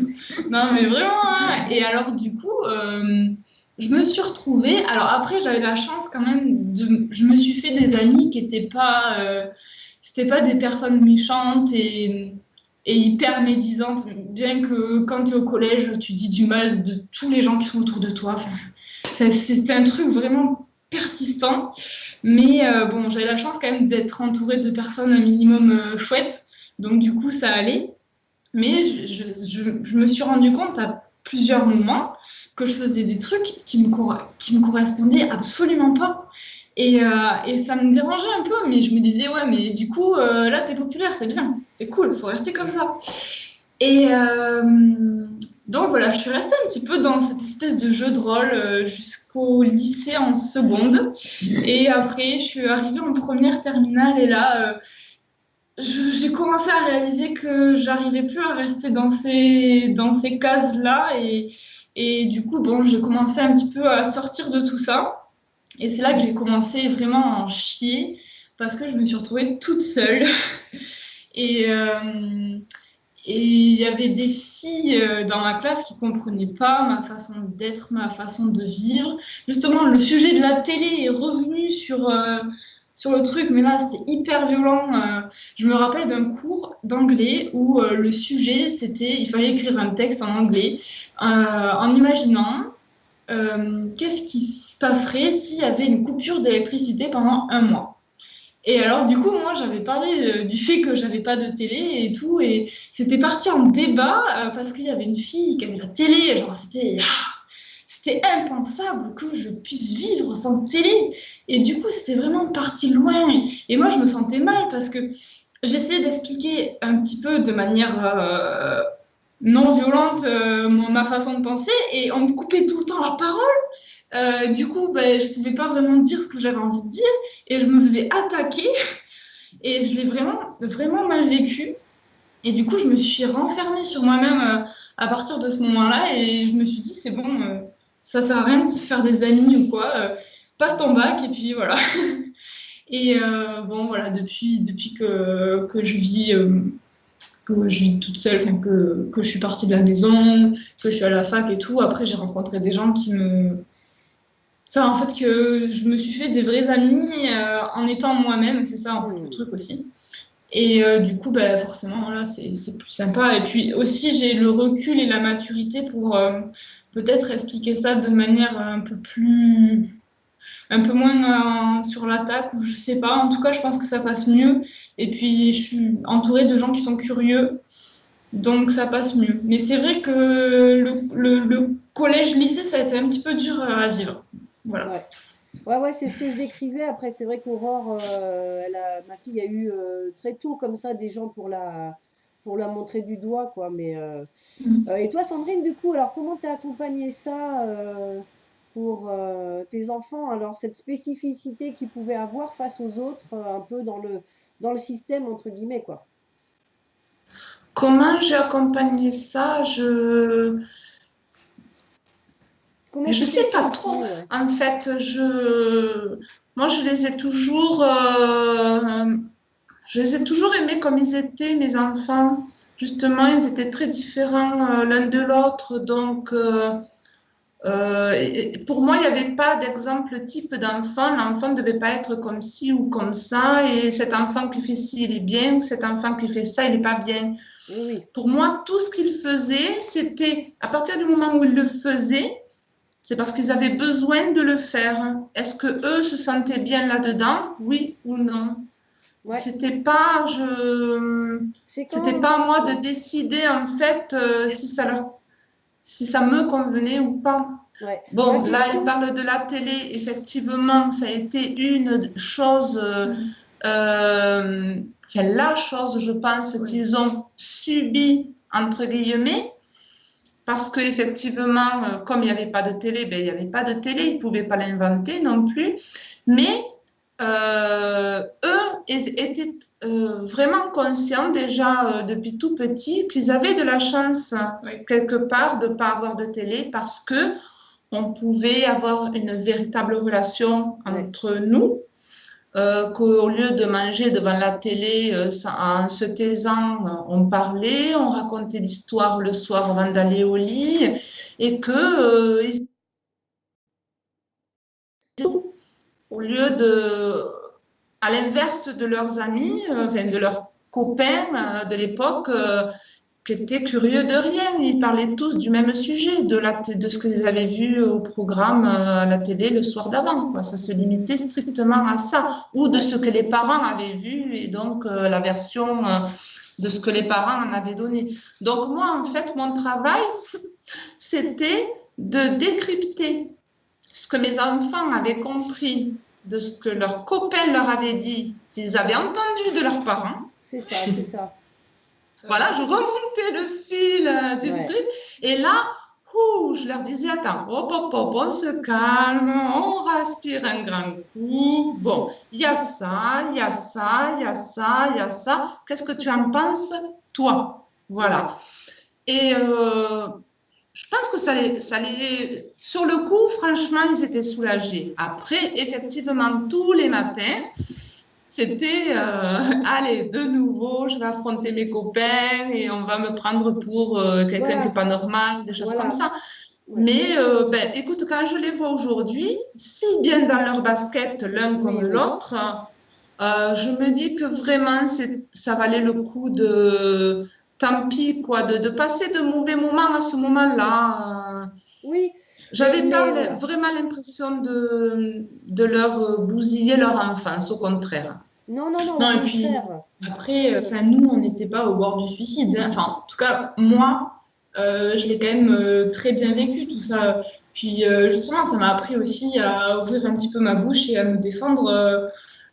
Non, mais vraiment. Hein. Et alors, du coup, je me suis retrouvée. Alors, après, j'avais la chance quand même je me suis fait des amis qui n'étaient pas. C'était pas des personnes méchantes et hyper médisantes, bien que quand tu es au collège, tu dis du mal de tous les gens qui sont autour de toi. Enfin, c'est un truc vraiment persistant. Mais bon, j'avais la chance quand même d'être entourée de personnes un minimum chouettes. Donc du coup, ça allait. Mais je me suis rendu compte à plusieurs moments que je faisais des trucs qui me correspondaient absolument pas. Et ça me dérangeait un peu, mais je me disais, ouais, mais du coup, là, t'es populaire, c'est bien, c'est cool, faut rester comme ça. Et donc voilà, je suis restée un petit peu dans cette espèce de jeu de rôle jusqu'au lycée en seconde. Et après, je suis arrivée en première terminale, et là, j'ai commencé à réaliser que j'arrivais plus à rester dans ces cases-là. Et du coup, bon, j'ai commencé un petit peu à sortir de tout ça. Et c'est là que j'ai commencé vraiment à en chier parce que je me suis retrouvée toute seule. Et il y avait des filles dans ma classe qui ne comprenaient pas ma façon d'être, ma façon de vivre. Justement, le sujet de la télé est revenu sur le truc, mais là, c'était hyper violent. Je me rappelle d'un cours d'anglais où le sujet, c'était il fallait écrire un texte en anglais en imaginant qu'est-ce qui se passerait s'il y avait une coupure d'électricité pendant 1 mois. Et alors, du coup, moi, j'avais parlé du fait que j'avais pas de télé et tout, et c'était parti en débat parce qu'il y avait une fille qui avait la télé, genre, c'était impensable que je puisse vivre sans télé. Et du coup, c'était vraiment parti loin. Et moi, je me sentais mal parce que j'essayais d'expliquer un petit peu de manière non violente ma façon de penser, et on me coupait tout le temps la parole. Du coup, je pouvais pas vraiment dire ce que j'avais envie de dire, et je me faisais attaquer, et je l'ai vraiment, vraiment mal vécu. Et du coup, je me suis renfermée sur moi-même à partir de ce moment-là, et je me suis dit, c'est bon, ça sert à rien de se faire des amis ou quoi, passe ton bac, et puis voilà. Et bon, voilà, depuis que je vis toute seule, enfin, que je suis partie de la maison, que je suis à la fac et tout. Après, j'ai rencontré des gens qui me... Enfin, en fait, que je me suis fait des vrais amis en étant moi-même, c'est ça, en fait, le truc aussi. Et du coup, forcément, là, c'est plus sympa. Et puis aussi, j'ai le recul et la maturité pour peut-être expliquer ça de manière un peu moins sur l'attaque, ou je sais pas. En tout cas, je pense que ça passe mieux. Et puis, je suis entourée de gens qui sont curieux, donc ça passe mieux. Mais c'est vrai que le collège-lycée, ça a été un petit peu dur à vivre. Voilà. Ouais, c'est ce que je décrivais. Après, c'est vrai qu'Aurore, ma fille a eu très tôt comme ça des gens pour la montrer du doigt, quoi. Mais et toi, Sandrine, du coup, alors comment t'as accompagné ça pour tes enfants? Alors cette spécificité qu'ils pouvaient avoir face aux autres, un peu dans le système entre guillemets, quoi. Comment j'ai accompagné ça? Comment Je tu t'es sais pas sentie, trop. ouais. En fait, moi, je les ai toujours aimés comme ils étaient, mes enfants. Justement, ils étaient très différents l'un de l'autre. Donc, et pour moi, il n'y avait pas d'exemple type d'enfant. L'enfant ne devait pas être comme ci ou comme ça. Et cet enfant qui fait ci, il est bien. Ou cet enfant qui fait ça, il n'est pas bien. Oui. Pour moi, tout ce qu'il faisait, c'était à partir du moment où il le faisait, c'est parce qu'ils avaient besoin de le faire. Est-ce que eux se sentaient bien là-dedans? Oui ou non? Ouais. C'était pas à moi de décider en fait si ça me convenait ou pas. Ouais. Bon, là, il parle de la télé. Effectivement, ça a été une chose, la chose, je pense, qu'ils ont subi, entre guillemets, parce qu'effectivement, comme il n'y avait pas de télé, ben, il n'y avait pas de télé, ils ne pouvaient pas l'inventer non plus. Mais eux étaient vraiment conscients déjà depuis tout petit qu'ils avaient de la chance quelque part de ne pas avoir de télé parce que on pouvait avoir une véritable relation entre nous, qu'au lieu de manger devant la télé en se taisant, on parlait, on racontait l'histoire le soir avant d'aller au lit, et que au lieu à l'inverse de leurs amis, de leurs copains de l'époque, qui étaient curieux de rien. Ils parlaient tous du même sujet, de ce qu'ils avaient vu au programme à la télé le soir d'avant. Ça se limitait strictement à ça, ou de ce que les parents avaient vu, et donc la version de ce que les parents en avaient donné. Donc moi, en fait, mon travail, c'était de décrypter ce que mes enfants avaient compris de ce que leurs copains leur avaient dit, qu'ils avaient entendu de leurs parents. C'est ça, c'est ça. Voilà, je remontais le fil du truc. Et là, je leur disais, attends, hop, on se calme, on respire un grand coup. Bon, il y a ça, il y a ça, il y a ça, il y a ça. Qu'est-ce que tu en penses, toi? Voilà. Et je pense que ça les... Sur le coup, franchement, ils étaient soulagés. Après, effectivement, tous les matins, c'était, allez, de nouveau, je vais affronter mes copains et on va me prendre pour quelqu'un qui n'est pas normal, des choses comme ça. Mais écoute, quand je les vois aujourd'hui, si bien dans leur basket, l'un comme l'autre, je me dis que vraiment, ça valait le coup de... Tant pis, quoi, de passer de mauvais moments à ce moment-là. Oui. J'avais pas vraiment l'impression de leur bousiller leur enfance, au contraire. Non, et puis après, nous, on n'était pas au bord du suicide. Hein. Enfin, en tout cas, moi, je l'ai quand même très bien vécu, tout ça. Puis justement, ça m'a appris aussi à ouvrir un petit peu ma bouche et à me défendre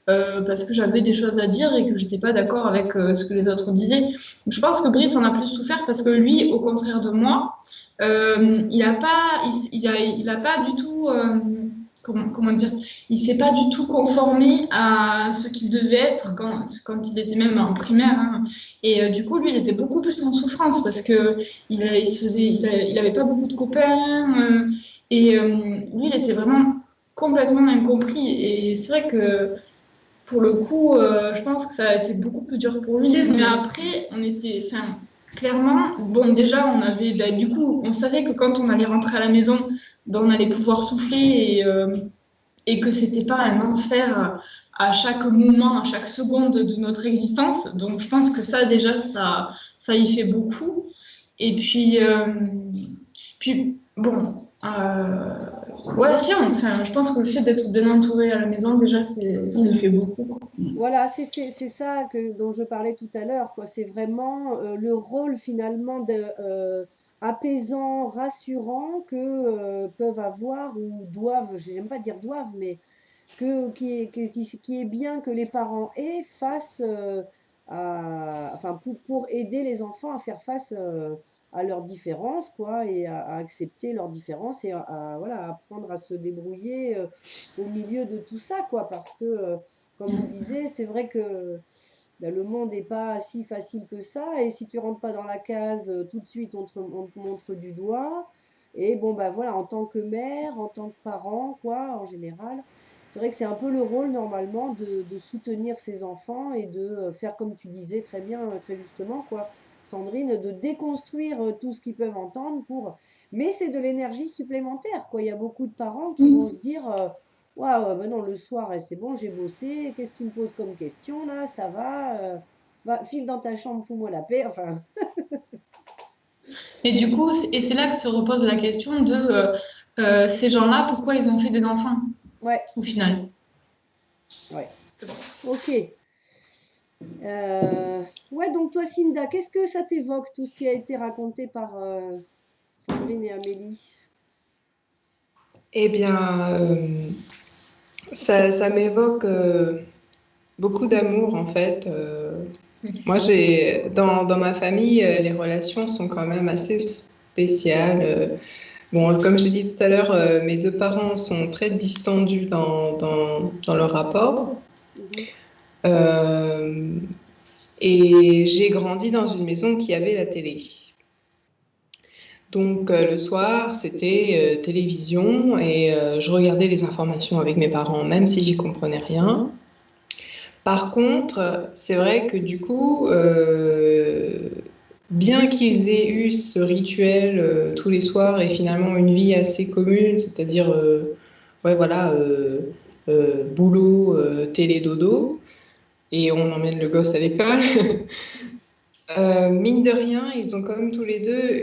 parce que j'avais des choses à dire et que j'étais pas d'accord avec ce que les autres disaient. Je pense que Brice en a plus souffert parce que lui, au contraire de moi, il a pas du tout... comment dire, il s'est pas du tout conformé à ce qu'il devait être quand il était même en primaire. Hein. Et du coup, lui, il était beaucoup plus en souffrance parce que il avait pas beaucoup de copains et lui, il était vraiment complètement incompris. Et c'est vrai que pour le coup, je pense que ça a été beaucoup plus dur pour lui. Mais après, on était, clairement, bon, déjà, on avait, du coup, on savait que quand on allait rentrer à la maison, on allait pouvoir souffler et que c'était pas un enfer à chaque moment, à chaque seconde de notre existence. Donc, je pense que ça, déjà, ça y fait beaucoup. Et puis bon, je pense que le fait d'être bien entouré à la maison, déjà, ça y fait beaucoup. Quoi. Voilà, c'est ça dont je parlais tout à l'heure. C'est vraiment le rôle, finalement, de... apaisant, rassurant que peuvent avoir ou doivent, je n'aime pas dire doivent, mais qui est bien que les parents aient face pour aider les enfants à faire face à leurs différences, quoi, et à accepter leurs différences et à apprendre à se débrouiller au milieu de tout ça, quoi, parce que, comme on disait, c'est vrai que le monde n'est pas si facile que ça, et si tu rentres pas dans la case, tout de suite on te montre du doigt, et bon voilà, en tant que mère, en tant que parent, quoi, en général, c'est vrai que c'est un peu le rôle normalement de soutenir ses enfants et de faire comme tu disais très bien, très justement, quoi, Sandrine, de déconstruire tout ce qu'ils peuvent entendre mais c'est de l'énergie supplémentaire, quoi. Il y a beaucoup de parents qui vont se dire waouh, ben non, le soir, c'est bon, j'ai bossé. Qu'est-ce que tu me poses comme question là? Ça va, file dans ta chambre, fous-moi la paix. Enfin. Et du coup, c'est là que se repose la question de ces gens-là, pourquoi ils ont fait des enfants, Ouais, au final. ouais. C'est bon. Ok. Ouais, donc toi, Cinda, qu'est-ce que ça t'évoque, tout ce qui a été raconté par Sandrine et Amélie? Eh bien, ça m'évoque beaucoup d'amour en fait. Moi, dans ma famille, les relations sont quand même assez spéciales. Bon, comme j'ai dit tout à l'heure, mes deux parents sont très distendus dans leur rapport. Mhm. Euh, et j'ai grandi dans une maison qui avait la télé. Donc le soir, c'était télévision et je regardais les informations avec mes parents, même si j'y comprenais rien. Par contre, c'est vrai que du coup, bien qu'ils aient eu ce rituel tous les soirs et finalement une vie assez commune, c'est-à-dire ouais, voilà, boulot, télé, dodo, et on emmène le gosse à l'école, mine de rien, ils ont quand même tous les deux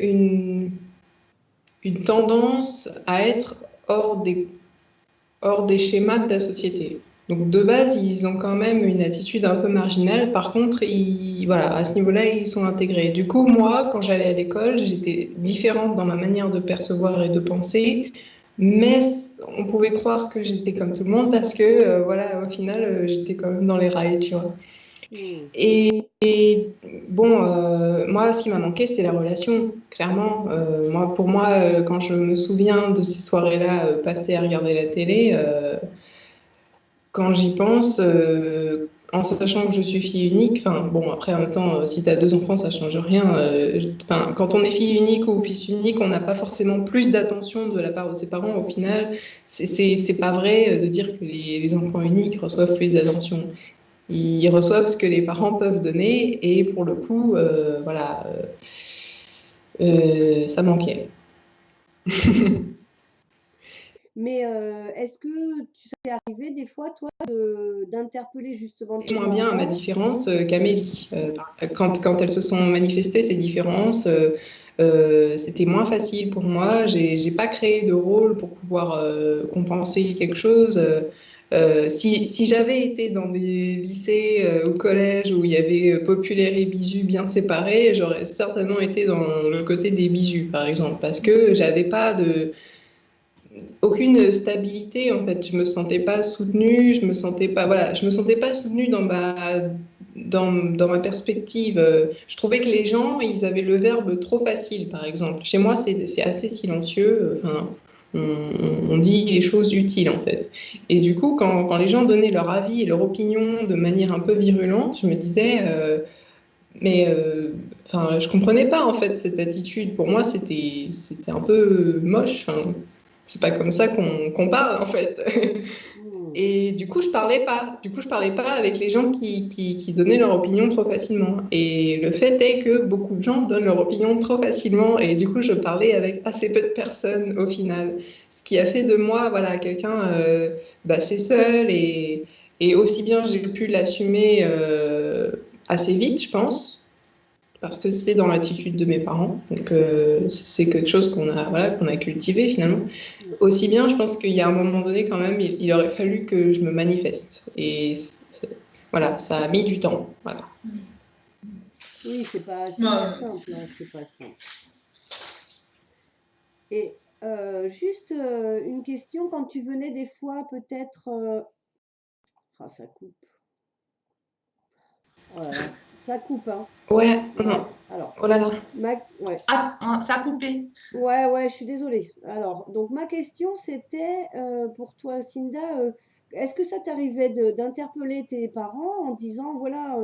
une tendance à être hors des schémas de la société. Donc de base, ils ont quand même une attitude un peu marginale. Par contre, voilà, à ce niveau-là, ils sont intégrés. Du coup, moi, quand j'allais à l'école, j'étais différente dans ma manière de percevoir et de penser, mais on pouvait croire que j'étais comme tout le monde parce que, voilà, au final, j'étais quand même dans les rails, tu vois. Mhm. Et bon, moi, ce qui m'a manqué, c'est la relation, clairement. Pour moi, quand je me souviens de ces soirées-là passées à regarder la télé, quand j'y pense, en sachant que je suis fille unique, enfin bon, après en même temps, si tu as deux enfants, ça change rien. Quand on est fille unique ou fils unique, on n'a pas forcément plus d'attention de la part de ses parents. Au final, c'est pas vrai de dire que les enfants uniques reçoivent plus d'attention. Ils reçoivent ce que les parents peuvent donner et pour le coup, voilà, ça manquait. Mais est-ce que tu t'es arrivé des fois, toi, d'interpeller justement tes Moins bien à ma parents? différence qu'Amélie. Quand elles se sont manifestées, ces différences, c'était moins facile pour moi. J'ai pas créé de rôle pour pouvoir compenser quelque chose. Si j'avais été dans des lycées ou collèges où il y avait populaire et bisu bien séparés, j'aurais certainement été dans le côté des bisus, par exemple, parce que j'avais pas aucune stabilité en fait. Je me sentais pas soutenue, je me sentais pas soutenue dans ma perspective. Je trouvais que les gens, ils avaient le verbe trop facile, par exemple. Chez moi, c'est assez silencieux. Enfin, on dit les choses utiles en fait. Et du coup, quand les gens donnaient leur avis et leur opinion de manière un peu virulente, je me disais, mais enfin, je comprenais pas en fait cette attitude. Pour moi, c'était un peu moche. Enfin, c'est pas comme ça qu'on parle en fait. Mhm. Et du coup, je parlais pas. Du coup, je parlais pas avec les gens qui donnaient leur opinion trop facilement. Et le fait est que beaucoup de gens donnent leur opinion trop facilement. Et du coup, je parlais avec assez peu de personnes au final. Ce qui a fait de moi, voilà, quelqu'un assez seul et aussi bien j'ai pu l'assumer assez vite, je pense parce que c'est dans l'attitude de mes parents. Donc, c'est quelque chose qu'on a cultivé finalement. Aussi bien, je pense qu'il y a un moment donné, quand même, il aurait fallu que je me manifeste. Et voilà, ça a mis du temps. Voilà. Oui, c'est pas Bah, simple, hein, c'est pas simple. Et juste une question, quand tu venais des fois, peut-être, ah, ça coupe. Oh là là, ça coupe, hein. Ouais, Ouais. non. Alors, Oh là là. ouais. ah, ça a coupé. Ouais, ouais, je suis désolée. Alors, donc ma question c'était pour toi, Cinda, est-ce que ça t'arrivait d'interpeller tes parents en disant, voilà,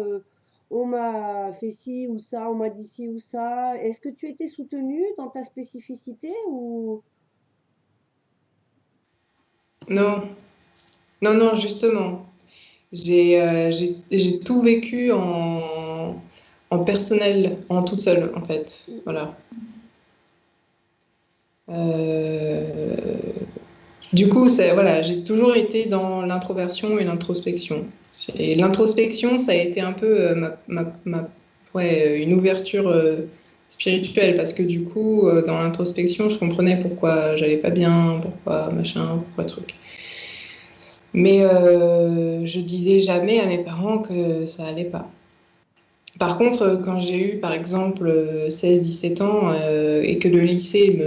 on m'a fait ci ou ça, on m'a dit ci ou ça. Est-ce que tu étais soutenue dans ta spécificité ou... Non, non, non, justement. J'ai tout vécu en personnel, en toute seule, en fait. Voilà. Euh, Du coup, voilà, j'ai toujours été dans l'introversion et l'introspection. L'introspection, ça a été un peu ouais, une ouverture spirituel, parce que du coup, dans l'introspection, je comprenais pourquoi j'allais pas bien, pourquoi machin, pourquoi truc. Mais je disais jamais à mes parents que ça allait pas. Par contre, quand j'ai eu, par exemple, 16-17 ans et que le lycée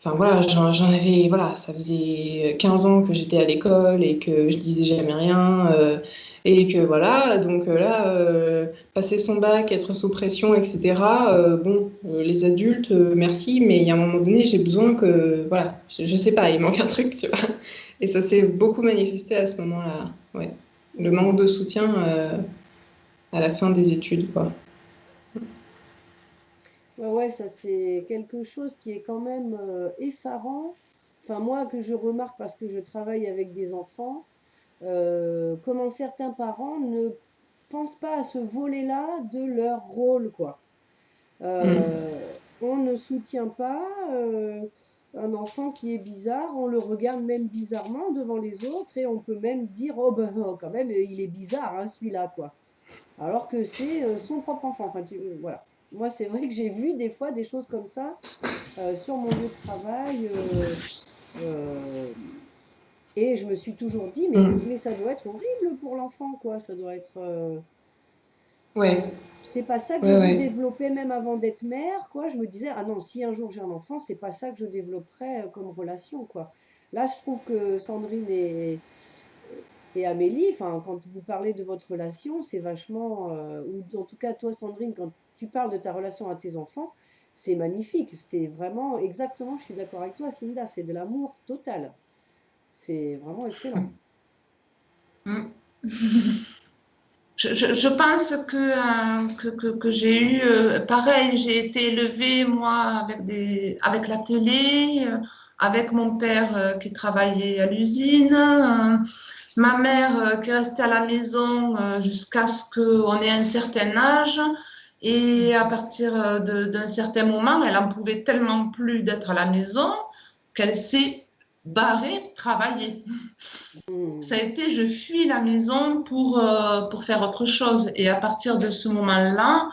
Enfin voilà, j'en avais, voilà, ça faisait 15 ans que j'étais à l'école et que je disais jamais rien. Et que voilà, donc là, passer son bac, être sous pression, etc. Bon, les adultes, merci, mais il y a un moment donné, j'ai besoin que, voilà, je sais pas, il manque un truc, tu vois. Et ça s'est beaucoup manifesté à ce moment-là, ouais. Le manque de soutien à la fin des études, quoi. Ouais, ouais, ça c'est quelque chose qui est quand même effarant. Enfin, moi, que je remarque parce que je travaille avec des enfants, comment certains parents ne pensent pas à ce volet-là de leur rôle, quoi. Mm. On ne soutient pas un enfant qui est bizarre, on le regarde même bizarrement devant les autres et on peut même dire, oh ben quand même, il est bizarre, hein, celui-là, quoi. Alors que c'est son propre enfant. Enfin, voilà. Moi, c'est vrai que j'ai vu des fois des choses comme ça sur mon lieu de travail. Euh, et je me suis toujours dit, Mm. mais ça doit être horrible pour l'enfant, quoi. Ça doit être. Ouais, C'est pas ça que je ouais, veux ouais. développer même avant d'être mère, quoi. Je me disais, ah non, si un jour j'ai un enfant, c'est pas ça que je développerais comme relation, quoi. Là, je trouve que Sandrine et Amélie, enfin, quand vous parlez de votre relation, c'est vachement, ou en tout cas toi, Sandrine, quand tu parles de ta relation à tes enfants, c'est magnifique. C'est vraiment exactement, je suis d'accord avec toi, Cinda, c'est de l'amour total. C'est vraiment excellent. Mm. Je pense que j'ai eu, pareil, j'ai été élevée, moi, avec la télé, avec mon père qui travaillait à l'usine, ma mère qui est restée à la maison jusqu'à ce qu'on ait un certain âge. Et à partir d'un certain moment, elle n'en pouvait tellement plus d'être à la maison qu'elle s'est barrée travailler. Ça Hmm. a été, je fuis la maison pour faire autre chose. Et à partir de ce moment-là,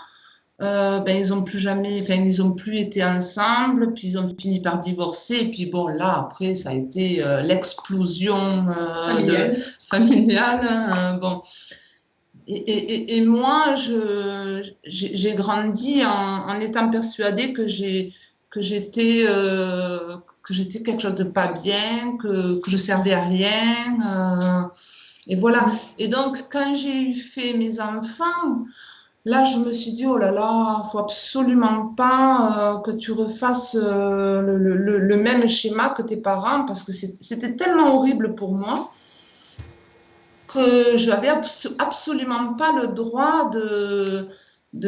ben, ils ont plus jamais, enfin, ils ont plus été ensemble, puis ils ont fini par divorcer. Et puis bon, là, après, ça a été l'explosion familiale. Bon. Et moi, j'ai grandi en étant persuadée que j'étais quelque chose de pas bien, que je servais à rien. Et voilà. Et donc, quand j'ai eu fait mes enfants, là, je me suis dit, oh là là, faut absolument pas que tu refasses le même schéma que tes parents, parce que c'était tellement horrible pour moi que je n'avais absolument pas le droit de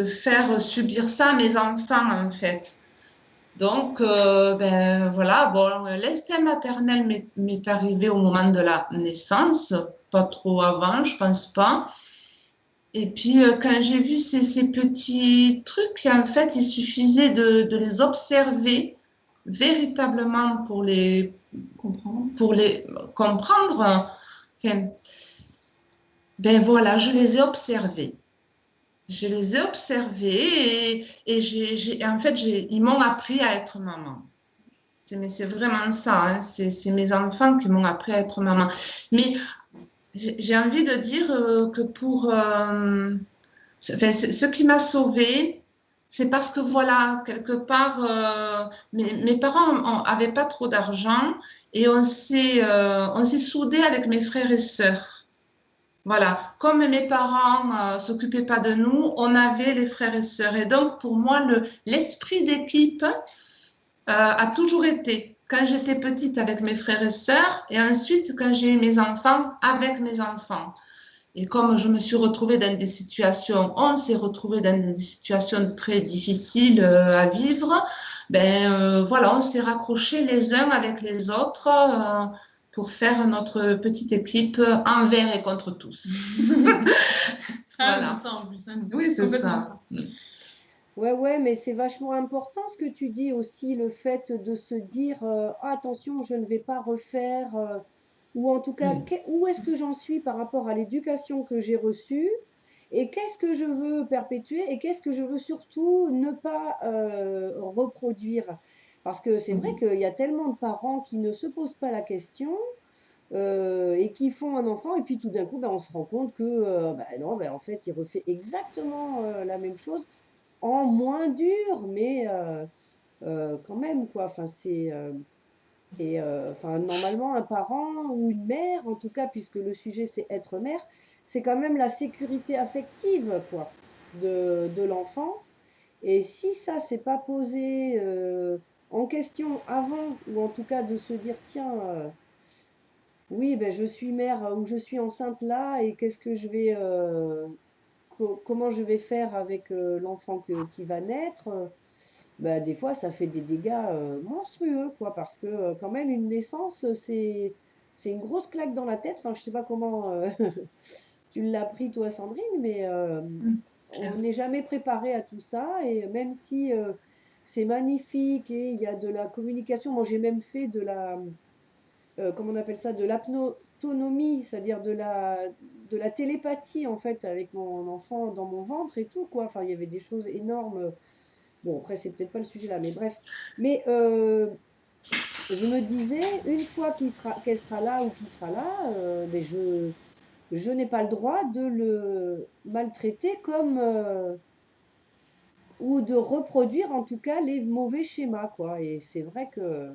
faire subir ça à mes enfants, en fait. Donc, ben voilà, bon, l'instinct maternel m'est arrivé au moment de la naissance, pas trop avant, je pense pas. Et puis, quand j'ai vu ces petits trucs, en fait, il suffisait de les observer véritablement pour les comprendre. Enfin, ben voilà, je les ai observés. Je les ai observés en fait, ils m'ont appris à être maman. Mais c'est vraiment ça, hein. C'est mes enfants qui m'ont appris à être maman. Mais j'ai envie de dire que enfin, ce qui m'a sauvée, c'est parce que voilà, quelque part, mes parents avaient pas trop d'argent et on s'est soudés avec mes frères et sœurs. Voilà, comme mes parents s'occupaient pas de nous, on avait les frères et sœurs. Et donc, pour moi, l'esprit d'équipe a toujours été, quand j'étais petite avec mes frères et sœurs, et ensuite quand j'ai eu mes enfants, avec mes enfants. Et comme je me suis retrouvée dans des situations, on s'est retrouvés dans des situations très difficiles à vivre, ben voilà, on s'est raccrochés les uns avec les autres pour faire notre petite équipe envers et contre tous. Ah, Voilà. c'est ça en plus, hein. Oui, c'est Complètement ça. ça. Ouais, ouais, mais c'est vachement important ce que tu dis aussi, le fait de se dire ah, attention, je ne vais pas refaire, ou en tout cas, Mm. où est-ce que j'en suis par rapport à l'éducation que j'ai reçue, Et qu'est-ce que je veux perpétuer et qu'est-ce que je veux surtout ne pas reproduire? Parce que c'est vrai qu'il y a tellement de parents qui ne se posent pas la question et qui font un enfant, et puis tout d'un coup, ben, on se rend compte que non, ben, en fait, il refait exactement la même chose en moins dur, mais quand même, quoi. Enfin, enfin, normalement, un parent ou une mère, en tout cas, puisque le sujet c'est être mère, c'est quand même la sécurité affective, quoi, de l'enfant. Et si ça, c'est pas posé en question avant, ou en tout cas de se dire, tiens, oui, ben, je suis mère ou je suis enceinte là, et qu'est-ce que je vais, comment je vais faire avec l'enfant qui va naître, bah, des fois, ça fait des dégâts monstrueux, quoi, parce que quand même, une naissance, c'est une grosse claque dans la tête. Enfin, je sais pas comment tu l'as pris, toi, Sandrine, mais on n'est jamais préparé à tout ça. Et même si c'est magnifique et il y a de la communication, moi, j'ai même fait comment on appelle ça, de l'apnotonomie, c'est-à-dire de la télépathie, en fait, avec mon enfant dans mon ventre et tout, quoi. Enfin, il y avait des choses énormes. Bon, après, c'est peut-être pas le sujet là, mais bref. Mais je me disais, une fois qu'elle sera là ou qu'il sera là, mais je n'ai pas le droit de le maltraiter comme, ou de reproduire en tout cas les mauvais schémas, quoi. Et c'est vrai que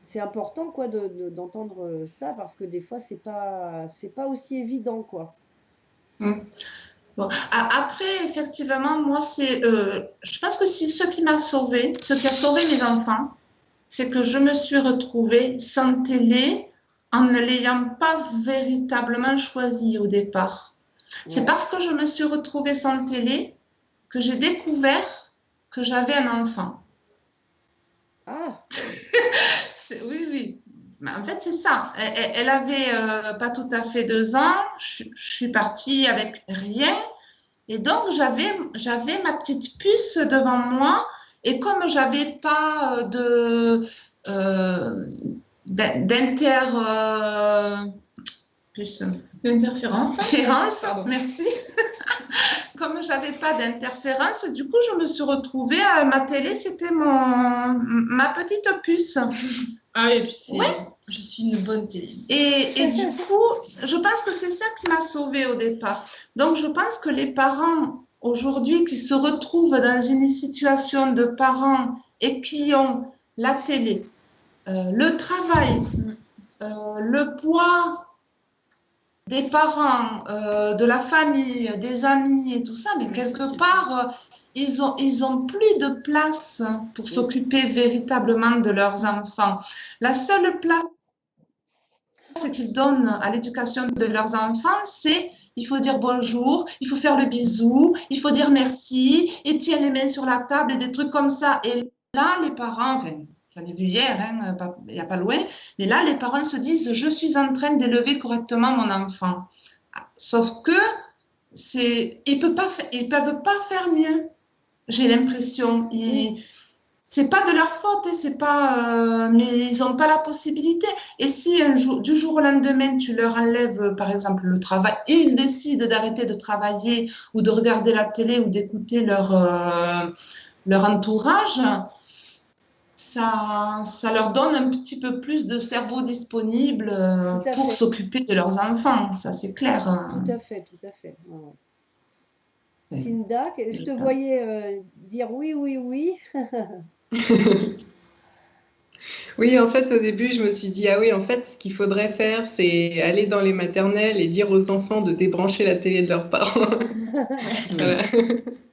c'est important, quoi, d'entendre ça parce que des fois, c'est pas aussi évident, quoi. Mm. Bon. Après, effectivement, moi, je pense que ce qui m'a sauvée, ce qui a sauvé mes enfants, c'est que je me suis retrouvée sans télé en ne l'ayant pas véritablement choisi au départ. C'est Ouais. parce que je me suis retrouvée sans télé que j'ai découvert que j'avais un enfant. Ah, Oui, oui. Mais en fait, c'est ça. Elle avait pas tout à fait 2 ans. Je suis partie avec rien. Et donc, j'avais ma petite puce devant moi. Et comme j'avais pas d'inter... puce. D'interférence. Interférence, Pardon. merci. Comme j'avais pas d'interférence, du coup, je me suis retrouvée à ma télé, c'était ma petite puce. Ah oui, et puis Ouais. je suis une bonne télé. Et du coup, je pense que c'est ça qui m'a sauvée au départ. Donc, je pense que les parents aujourd'hui qui se retrouvent dans une situation de parents et qui ont la télé, le travail, le poids des parents, de la famille, des amis et tout ça, mais quelque part, ils ont plus de place pour s'occuper véritablement de leurs enfants. La seule place qu'ils donnent à l'éducation de leurs enfants, c'est il faut dire bonjour, il faut faire le bisou, il faut dire merci, et tiens les mains sur la table et des trucs comme ça. Et là, les parents, enfin, j'en ai vu hier, hein, il n'y a pas loin, mais là, les parents se disent je suis en train d'élever correctement mon enfant. Sauf que ils peuvent pas faire mieux. J'ai l'impression. C'est pas de leur faute, hein, c'est pas, mais ils n'ont pas la possibilité. Et si du jour au lendemain, tu leur enlèves, par exemple, le travail, et ils décident d'arrêter de travailler ou de regarder la télé ou d'écouter leur entourage, ça leur donne un petit peu plus de cerveau disponible tout à pour fait, s'occuper de leurs enfants, ça c'est clair. tout à fait, tout à fait. Ouais. Ouais. Cinda, je te voyais dire oui, oui, oui. Oui, en fait, au début, je me suis dit, ah oui, en fait, ce qu'il faudrait faire, c'est aller dans les maternelles et dire aux enfants de débrancher la télé de leurs parents. Voilà.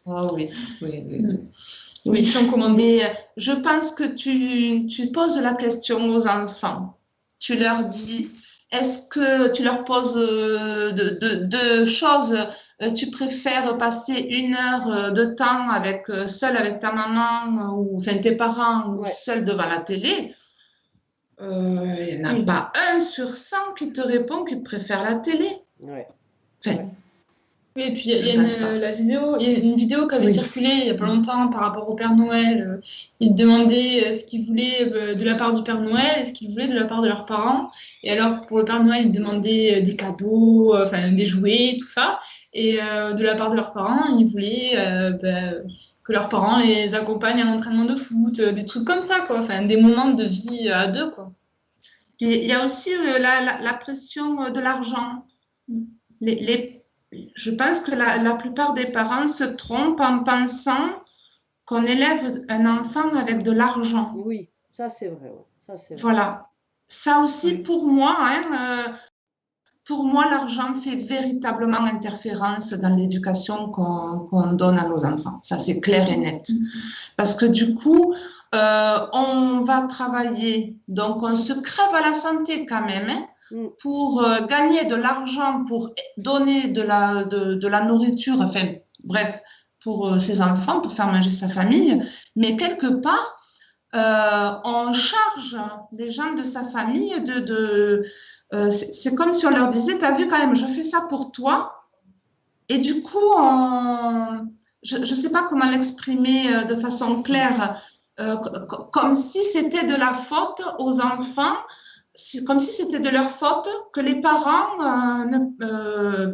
Ah oui, oui, oui. Oui, si on commande. Mais je pense que tu poses la question aux enfants. Tu leur dis, est-ce que tu leur poses deux choses? Tu préfères passer 1 heure de temps seul avec ta maman ou enfin, tes parents ou Ouais. seul devant la télé? Il n'y en a pas 1 sur 100 qui te répond qu'il préfère la télé. Ouais. Enfin, Ouais. Oui, et puis il y a Je pense pas. il y a une vidéo qui avait Oui. circulé il y a pas longtemps par rapport au Père Noël. Ils demandaient ce qu'ils voulaient de la part du Père Noël et ce qu'ils voulaient de la part de leurs parents. Et alors, pour le Père Noël, ils demandaient des cadeaux, enfin des jouets, tout ça. Et de la part de leurs parents, ils voulaient que leurs parents les accompagnent à l'entraînement de foot, des trucs comme ça, quoi. Enfin, des moments de vie à deux, quoi. Et il y a aussi la pression de l'argent. Les, les- je pense que la plupart des parents se trompent en pensant qu'on élève un enfant avec de l'argent. Oui, ça c'est vrai, ouais. Ça c'est vrai. Voilà. Ça aussi, Oui. pour moi, l'argent fait véritablement interférence dans l'éducation qu'on donne à nos enfants. Ça, c'est clair et net. Parce que du coup, on va travailler, donc on se crève à la santé quand même, hein, Mm. pour gagner de l'argent, pour donner de la nourriture, enfin, bref, pour ses enfants, pour faire manger sa famille. Mais quelque part, on charge les gens de sa famille c'est comme si on leur disait, t'as vu quand même, je fais ça pour toi. Et du coup, je ne sais pas comment l'exprimer de façon claire, comme si c'était de la faute aux enfants, comme si c'était de leur faute que les parents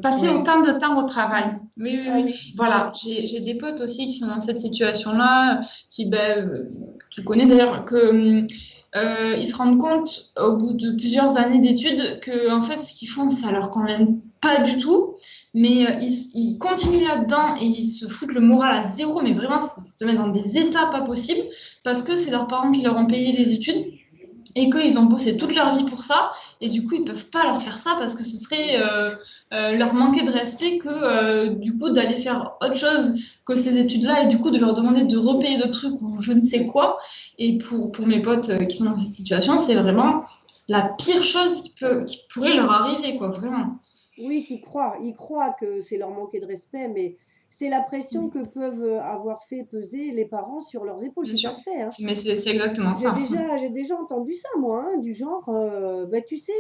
passaient Oui. autant de temps au travail. Oui, oui, Ah oui. oui. Voilà. J'ai des potes aussi qui sont dans cette situation-là, tu connais d'ailleurs, que ils se rendent compte au bout de plusieurs années d'études que en fait ce qu'ils font ça leur convient pas du tout, mais ils continuent là-dedans et ils se foutent le moral à zéro, mais vraiment ça se met dans des états pas possibles parce que c'est leurs parents qui leur ont payé les études et qu'ils ont bossé toute leur vie pour ça et du coup ils peuvent pas leur faire ça parce que ce serait leur manquer de respect que du coup d'aller faire autre chose que ces études-là et du coup de leur demander de repayer d'autres trucs ou je ne sais quoi. Et pour mes potes qui sont dans cette situation, c'est vraiment la pire chose qui pourrait leur arriver, quoi, vraiment. Oui, ils croient que c'est leur manquer de respect, mais c'est la pression que peuvent avoir fait peser les parents sur leurs épaules, Bien tout sûr. à fait, hein. Mais c'est exactement ça. J'ai déjà entendu ça, moi, hein, du genre, bah, tu sais,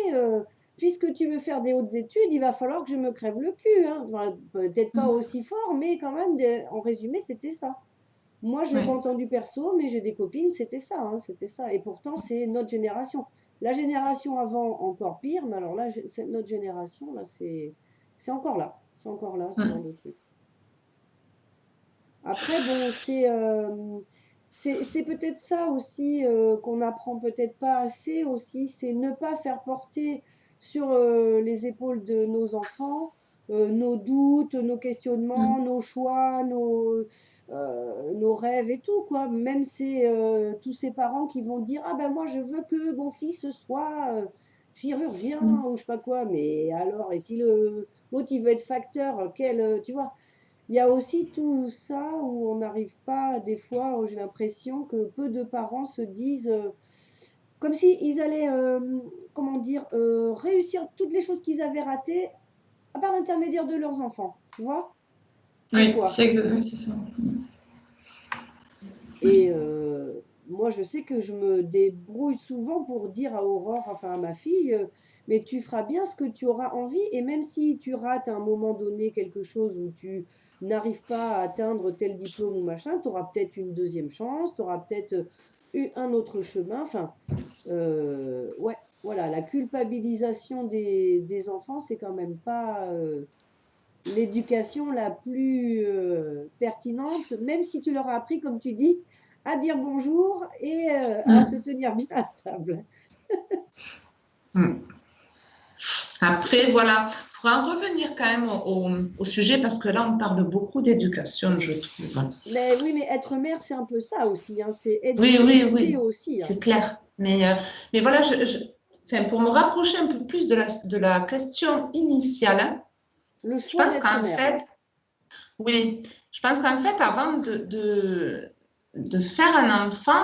puisque tu veux faire des hautes études, il va falloir que je me crève le cul, hein. Enfin, peut-être pas aussi fort, mais quand même, en résumé, c'était ça. Moi, je l'ai pas Ouais. entendu perso, mais j'ai des copines, c'était ça, hein, c'était ça. Et pourtant, c'est notre génération. La génération avant, encore pire, mais alors là, notre génération, là, c'est encore là. C'est encore là, ce genre de truc. Après, bon, c'est peut-être ça aussi qu'on apprend peut-être pas assez aussi, c'est ne pas faire porter sur les épaules de nos enfants nos doutes, nos questionnements, nos choix, nos rêves et tout, quoi. Même c'est tous ces parents qui vont dire, ah ben moi je veux que mon fils soit chirurgien ou je sais pas quoi, mais alors, et si l'autre il veut être facteur, tu vois? Il y a aussi tout ça où on n'arrive pas, des fois, j'ai l'impression que peu de parents se disent, comme s'ils allaient, comment dire, réussir toutes les choses qu'ils avaient ratées par l'intermédiaire de leurs enfants, tu vois, des Oui, fois. c'est ça. Et moi, je sais que je me débrouille souvent pour dire à Aurore, enfin à ma fille, mais tu feras bien ce que tu auras envie, et même si tu rates à un moment donné quelque chose où tu n'arrives pas à atteindre tel diplôme ou machin, tu auras peut-être une deuxième chance, tu auras peut-être eu un autre chemin. Enfin, ouais, voilà, la culpabilisation des enfants, c'est quand même pas l'éducation la plus pertinente, même si tu leur as appris, comme tu dis, à dire bonjour et à se tenir bien à table. Hmm. Après, voilà, pour en revenir quand même au sujet, parce que là, on parle beaucoup d'éducation, je trouve. Mais oui, mais être mère, c'est un peu ça aussi, hein, c'est Oui, oui, éduquer oui, aussi, hein. c'est clair. Mais voilà, enfin, pour me rapprocher un peu plus de la question initiale, hein, Le je choix pense d'être qu'en mère, ouais. fait, oui, je pense qu'en fait, avant de faire un enfant,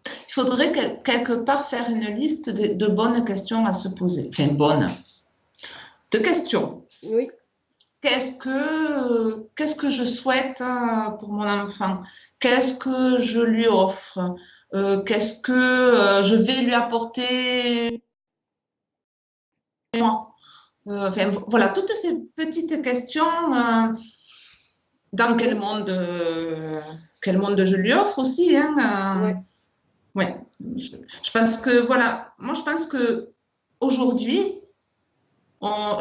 il faudrait quelque part faire une liste de bonnes questions à se poser. Enfin, bonnes, de questions. Oui, Qu'est-ce que je souhaite pour mon enfant? Qu'est-ce que je lui offre? Qu'est-ce que je vais lui apporter moi? Enfin, voilà, toutes ces petites questions. Dans quel monde je lui offre aussi. Hein, Ouais. ouais. Je pense que, voilà, moi, je pense que aujourd'hui,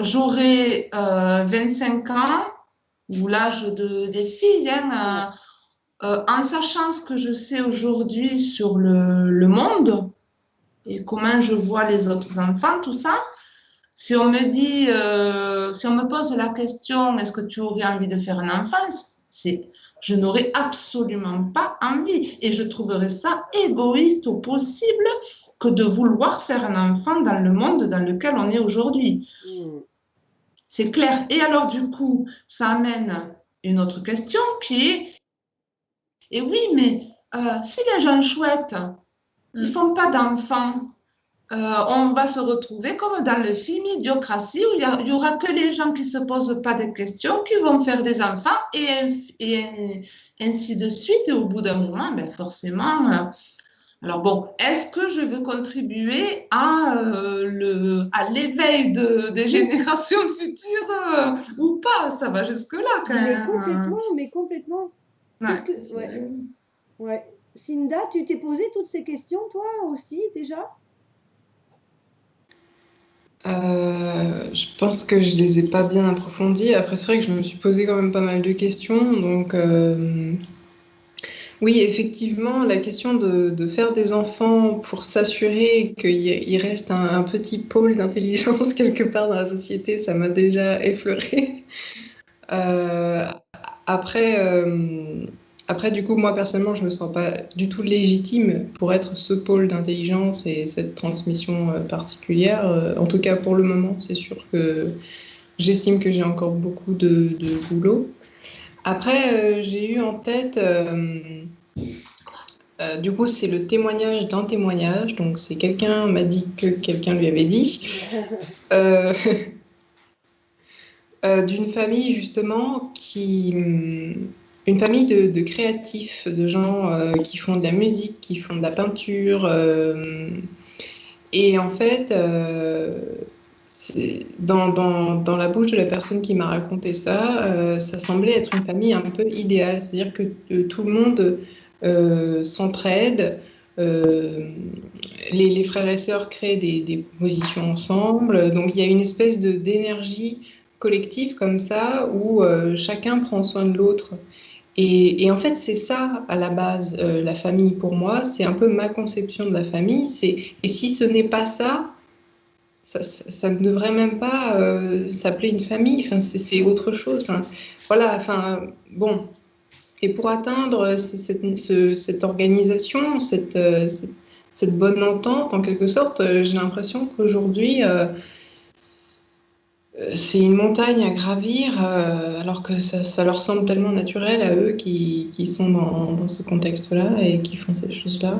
j'aurai 25 ans ou l'âge des filles, Ouais. en sachant ce que je sais aujourd'hui sur le monde et comment je vois les autres enfants, tout ça. Si on me dit, si on me pose la question, est-ce que tu aurais envie de faire un enfant? Je n'aurais absolument pas envie et je trouverais ça égoïste au possible que de vouloir faire un enfant dans le monde dans lequel on est aujourd'hui. Mm. C'est clair. Et alors, du coup, ça amène une autre question qui est, et oui, mais si les gens chouettes, ils font pas d'enfants, on va se retrouver comme dans le film Idiocratie où il y aura que les gens qui se posent pas de questions qui vont faire des enfants et ainsi de suite. Et au bout d'un moment, ben forcément. Alors bon, est-ce que je veux contribuer à l'éveil des générations futures ou pas? Ça va jusque-là quand Mais même. complètement, mais complètement. Qu'est-ce Ouais, que... Ouais, ouais. Cinda, tu t'es posé toutes ces questions, toi aussi, déjà? Je pense que je les ai pas bien approfondies. Après, c'est vrai que je me suis posé quand même pas mal de questions. Donc, oui, effectivement, la question de faire des enfants pour s'assurer qu'il reste un petit pôle d'intelligence quelque part dans la société, ça m'a déjà effleuré. Euh, après, du coup, moi personnellement, je me sens pas du tout légitime pour être ce pôle d'intelligence et cette transmission particulière. En tout cas, pour le moment, c'est sûr que j'estime que j'ai encore beaucoup de boulot. Après, j'ai eu en tête, du coup, c'est le témoignage d'un témoignage. Donc, c'est quelqu'un m'a dit que quelqu'un lui avait dit. Euh, d'une famille justement une famille de créatifs, de gens qui font de la musique, qui font de la peinture. Et en fait, dans la bouche de la personne qui m'a raconté ça, ça semblait être une famille un peu idéale. C'est-à-dire que tout le monde s'entraide. euh, les frères et sœurs créent des positions ensemble. Donc il y a une espèce d'énergie collective comme ça où chacun prend soin de l'autre. Et en fait, c'est ça à la base, la famille pour moi. C'est un peu ma conception de la famille. Et si ce n'est pas ça, ça ne devrait même pas s'appeler une famille. Enfin, c'est autre chose. Enfin, voilà. Enfin, bon. Et pour atteindre cette organisation, cette bonne entente, en quelque sorte, j'ai l'impression qu'aujourd'hui, c'est une montagne à gravir, alors que ça leur semble tellement naturel à eux qui sont dans ce contexte-là et qui font ces choses-là.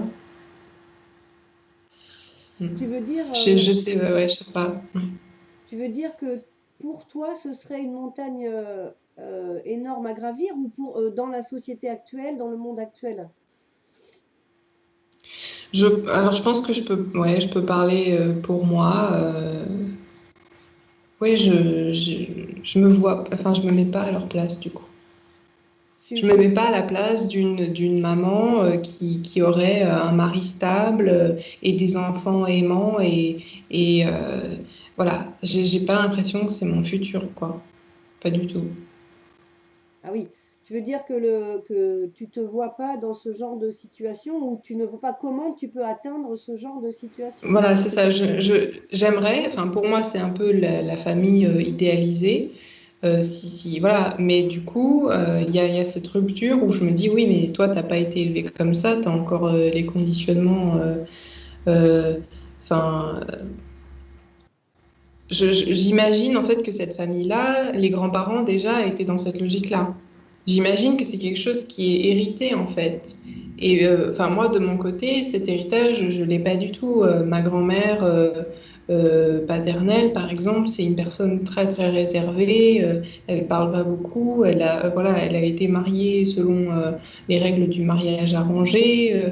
Tu veux dire, Je sais, ouais, je sais pas. tu veux dire que pour toi, ce serait une montagne énorme à gravir ou dans la société actuelle, dans le monde actuel? Alors, je pense que je peux parler pour moi. Oui, je me vois, enfin, je me mets pas à leur place du coup. Je me mets pas à la place d'une maman qui aurait un mari stable et des enfants aimants et voilà, j'ai pas l'impression que c'est mon futur, quoi. Pas du tout. Ah oui, tu veux dire que tu te vois pas dans ce genre de situation ou tu ne vois pas comment tu peux atteindre ce genre de situation? Voilà, c'est ça. J'aimerais, enfin, pour moi, c'est un peu la famille idéalisée. Voilà. Mais du coup, il y a cette rupture où je me dis, oui, mais toi, t'as pas été élevé comme ça, tu as encore les conditionnements. Euh, Enfin, j'imagine en fait que cette famille-là, les grands-parents déjà étaient dans cette logique-là. J'imagine que c'est quelque chose qui est hérité en fait. Et enfin moi de mon côté, cet héritage, je l'ai pas du tout. Ma grand-mère paternelle, par exemple, c'est une personne très très réservée. Elle parle pas beaucoup. Voilà, elle a été mariée selon les règles du mariage arrangé.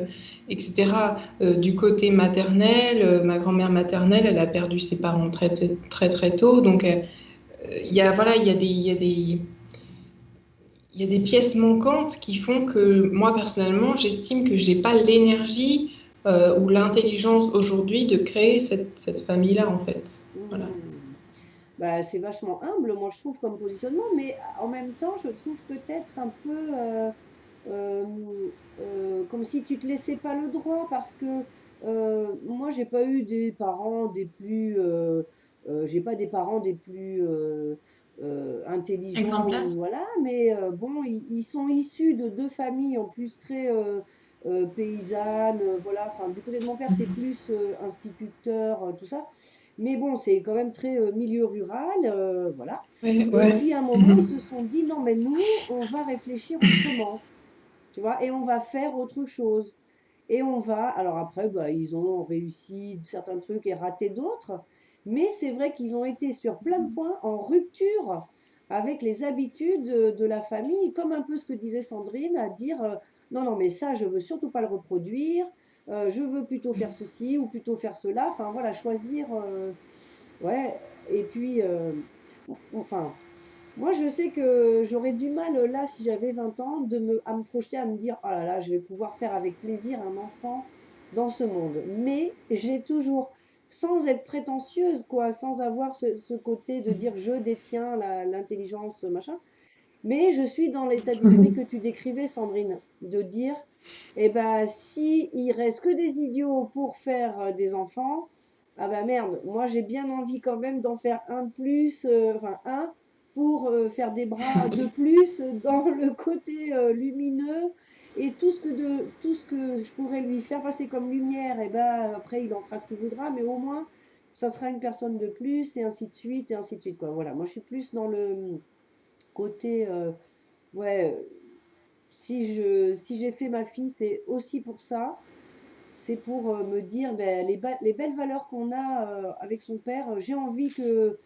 etc. Du côté maternel, ma grand-mère maternelle, elle a perdu ses parents très très très tôt, donc il y a voilà, il y a des pièces manquantes qui font que moi personnellement, j'estime que j'ai pas l'énergie ou l'intelligence aujourd'hui de créer cette famille-là en fait. Voilà. Bah, c'est vachement humble, moi je trouve, comme positionnement, mais en même temps, je trouve peut-être un peu euh, comme si tu te laissais pas le droit, parce que moi j'ai pas eu des parents des plus, j'ai pas des parents des plus intelligents, Exemplaire. ou voilà, mais bon, ils sont issus de deux familles en plus très paysannes, voilà, enfin du côté de mon père c'est plus instituteur, tout ça. Mais bon, c'est quand même très milieu rural, voilà. Ouais, Et ouais. puis à un moment, ils se sont dit, non, mais nous, on va réfléchir autrement, tu vois, et on va faire autre chose. Et on va, alors après, bah, ils ont réussi certains trucs et raté d'autres, mais c'est vrai qu'ils ont été sur plein de points en rupture avec les habitudes de la famille, comme un peu ce que disait Sandrine, à dire, non, non, mais ça, je veux surtout pas le reproduire, je veux plutôt faire ceci ou plutôt faire cela, enfin voilà, choisir, ouais, et puis, enfin, moi, je sais que j'aurais du mal, là, si j'avais 20 ans, à me projeter, à me dire, oh là là, je vais pouvoir faire avec plaisir un enfant dans ce monde. Mais j'ai toujours, sans être prétentieuse, quoi, sans avoir ce côté de dire je détiens l'intelligence, machin, mais je suis dans l'état d'esprit que tu décrivais, Sandrine, de dire, eh ben, si il reste que des idiots pour faire des enfants, ah ben merde, moi j'ai bien envie quand même d'en faire un de plus, enfin un, pour faire des bras de plus dans le côté lumineux, et tout ce que je pourrais lui faire passer comme lumière, et ben après il en fera ce qu'il voudra, mais au moins ça sera une personne de plus, et ainsi de suite, et ainsi de suite, quoi. Voilà, moi je suis plus dans le côté, ouais, si j'ai fait ma fille, c'est aussi pour ça. C'est pour me dire, ben, les belles valeurs qu'on a avec son père, j'ai envie que,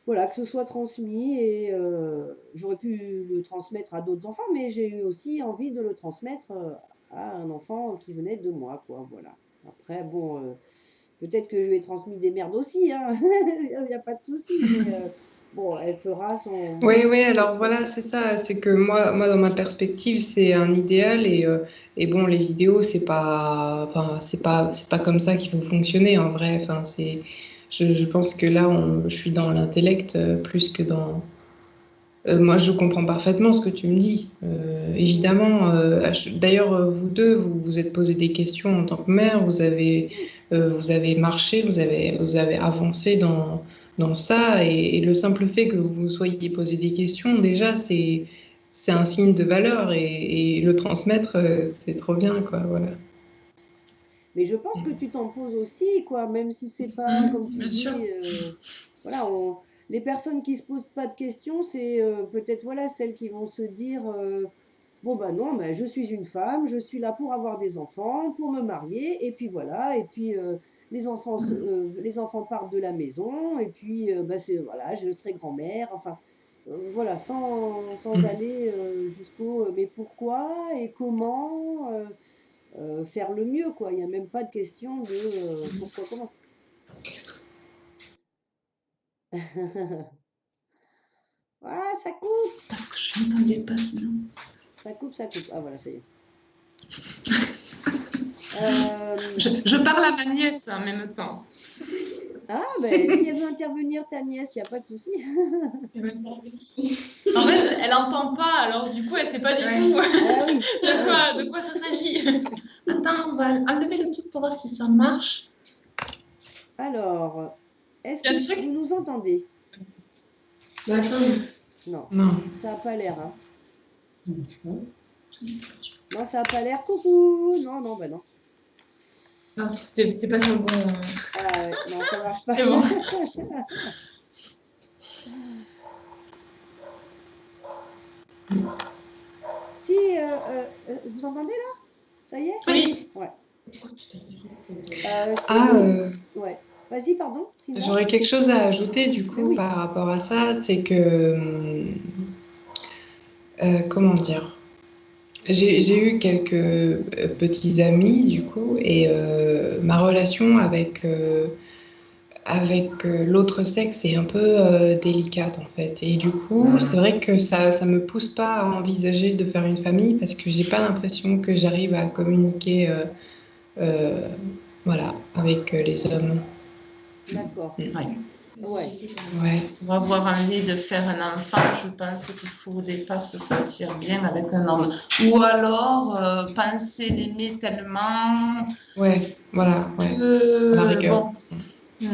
voilà, que ce soit transmis, et j'aurais pu le transmettre à d'autres enfants, mais j'ai eu aussi envie de le transmettre à un enfant qui venait de moi, quoi, voilà. Après, bon, peut-être que je lui ai transmis des merdes aussi, hein, il n'y a pas de souci, mais bon, elle fera Oui, oui, son alors truc. voilà, c'est ça, c'est que moi, dans ma perspective, c'est un idéal et bon, les idéaux, enfin, c'est pas comme ça qu'il faut fonctionner en vrai. Enfin, je pense que là, je suis dans l'intellect plus que dans. Moi, je comprends parfaitement ce que tu me dis. Évidemment, d'ailleurs, vous deux, vous vous êtes posé des questions en tant que mère, vous avez marché, vous avez avancé dans ça, et le simple fait que vous vous soyez posé des questions, déjà, c'est un signe de valeur, et le transmettre, c'est trop bien, quoi. Voilà. Mais je pense que tu t'en poses aussi, quoi, même si c'est pas, comme tu Bien sûr. dis, voilà, les personnes qui se posent pas de questions, c'est peut-être, voilà, celles qui vont se dire, bon, bah non, bah, je suis une femme, je suis là pour avoir des enfants, pour me marier, et puis voilà, et puis les enfants partent de la maison, et puis, bah, voilà, je serai grand-mère, enfin, voilà, sans aller jusqu'au mais pourquoi et comment. Faire le mieux, quoi. Il n'y a même pas de question de pourquoi, comment. Ah, ça coupe, Parce que je n'entendais pas sinon. ça coupe, ça coupe. Ah, voilà, ça y est. Je parle à ma nièce en même temps. Ah, ben, si elle veut intervenir, ta nièce, il n'y a pas de souci. En fait, elle n'entend pas, alors du coup, elle ne sait pas du tout Ah oui. de quoi ça s'agit. Attends, on va enlever le truc pour voir si ça marche. Alors, est-ce Il y a un que truc vous nous entendez? Bah, attends. Non, Non. ça n'a pas l'air. Hein. Non, ça n'a pas l'air. Coucou. Non, non, bah non. Non, c'était pas sur le bon. Ah ouais, non, ça marche pas. C'est bon. Si, vous entendez là? Ça y est? Oui. Ouais. Ouais. Vas-y, pardon. Sinon. J'aurais quelque chose à ajouter du coup Oui. par rapport à ça, c'est que comment dire? J'ai eu quelques petits amis, du coup, et ma relation avec l'autre sexe est un peu délicate, en fait. Et du coup, c'est vrai que ça me pousse pas à envisager de faire une famille parce que j'ai pas l'impression que j'arrive à communiquer euh, voilà, avec les hommes. D'accord. Mm. Oui. Ouais. Ouais. Pour avoir envie de faire un enfant, je pense qu'il faut au départ se sentir bien avec un homme. Ou alors penser l'aimer tellement Ouais, voilà, ouais, à la que, rigueur. bon,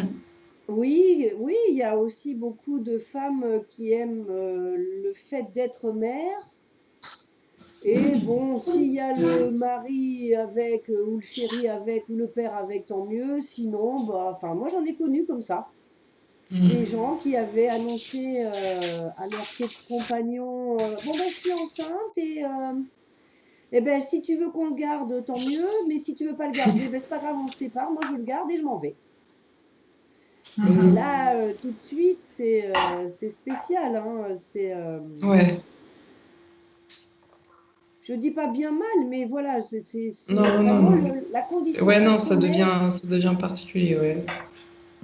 Oui, oui, il y a aussi beaucoup de femmes qui aiment le fait d'être mère. Et bon, s'il y a le mari avec, ou le chéri avec, ou le père avec, tant mieux. Sinon, bah, enfin, moi j'en ai connu comme ça. Des Mm. gens qui avaient annoncé à leur compagnon, bon ben je suis enceinte et ben si tu veux qu'on le garde, tant mieux. Mais si tu veux pas le garder, ben c'est pas grave, on se sépare. Moi je le garde et je m'en vais. Et là, tout de suite, c'est spécial, hein. Ouais, Je dis pas bien mal, mais voilà, c'est non, non, vraiment non. la condition Ouais, non, d'être mère. ça devient particulier, ouais.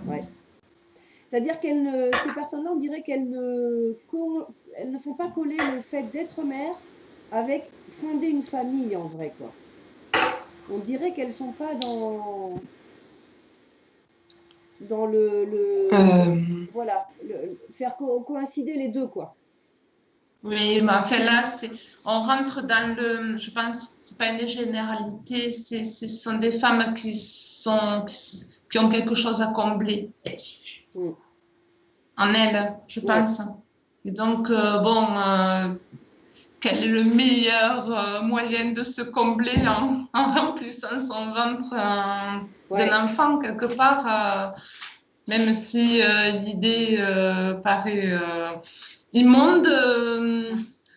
Ouais. C'est-à-dire ces personnes-là, on dirait elles ne font pas coller le fait d'être mère avec fonder une famille en vrai, quoi. On dirait qu'elles sont pas dans voilà, faire coïncider les deux, quoi. oui, mais enfin là, on rentre dans je pense, c'est pas une généralité, ce sont des femmes qui ont quelque chose à combler Mm. en elles, je Ouais. pense. Et donc, bon, quel est le meilleur moyen de se combler en remplissant son ventre Ouais. d'un enfant quelque part, même si l'idée paraît immonde,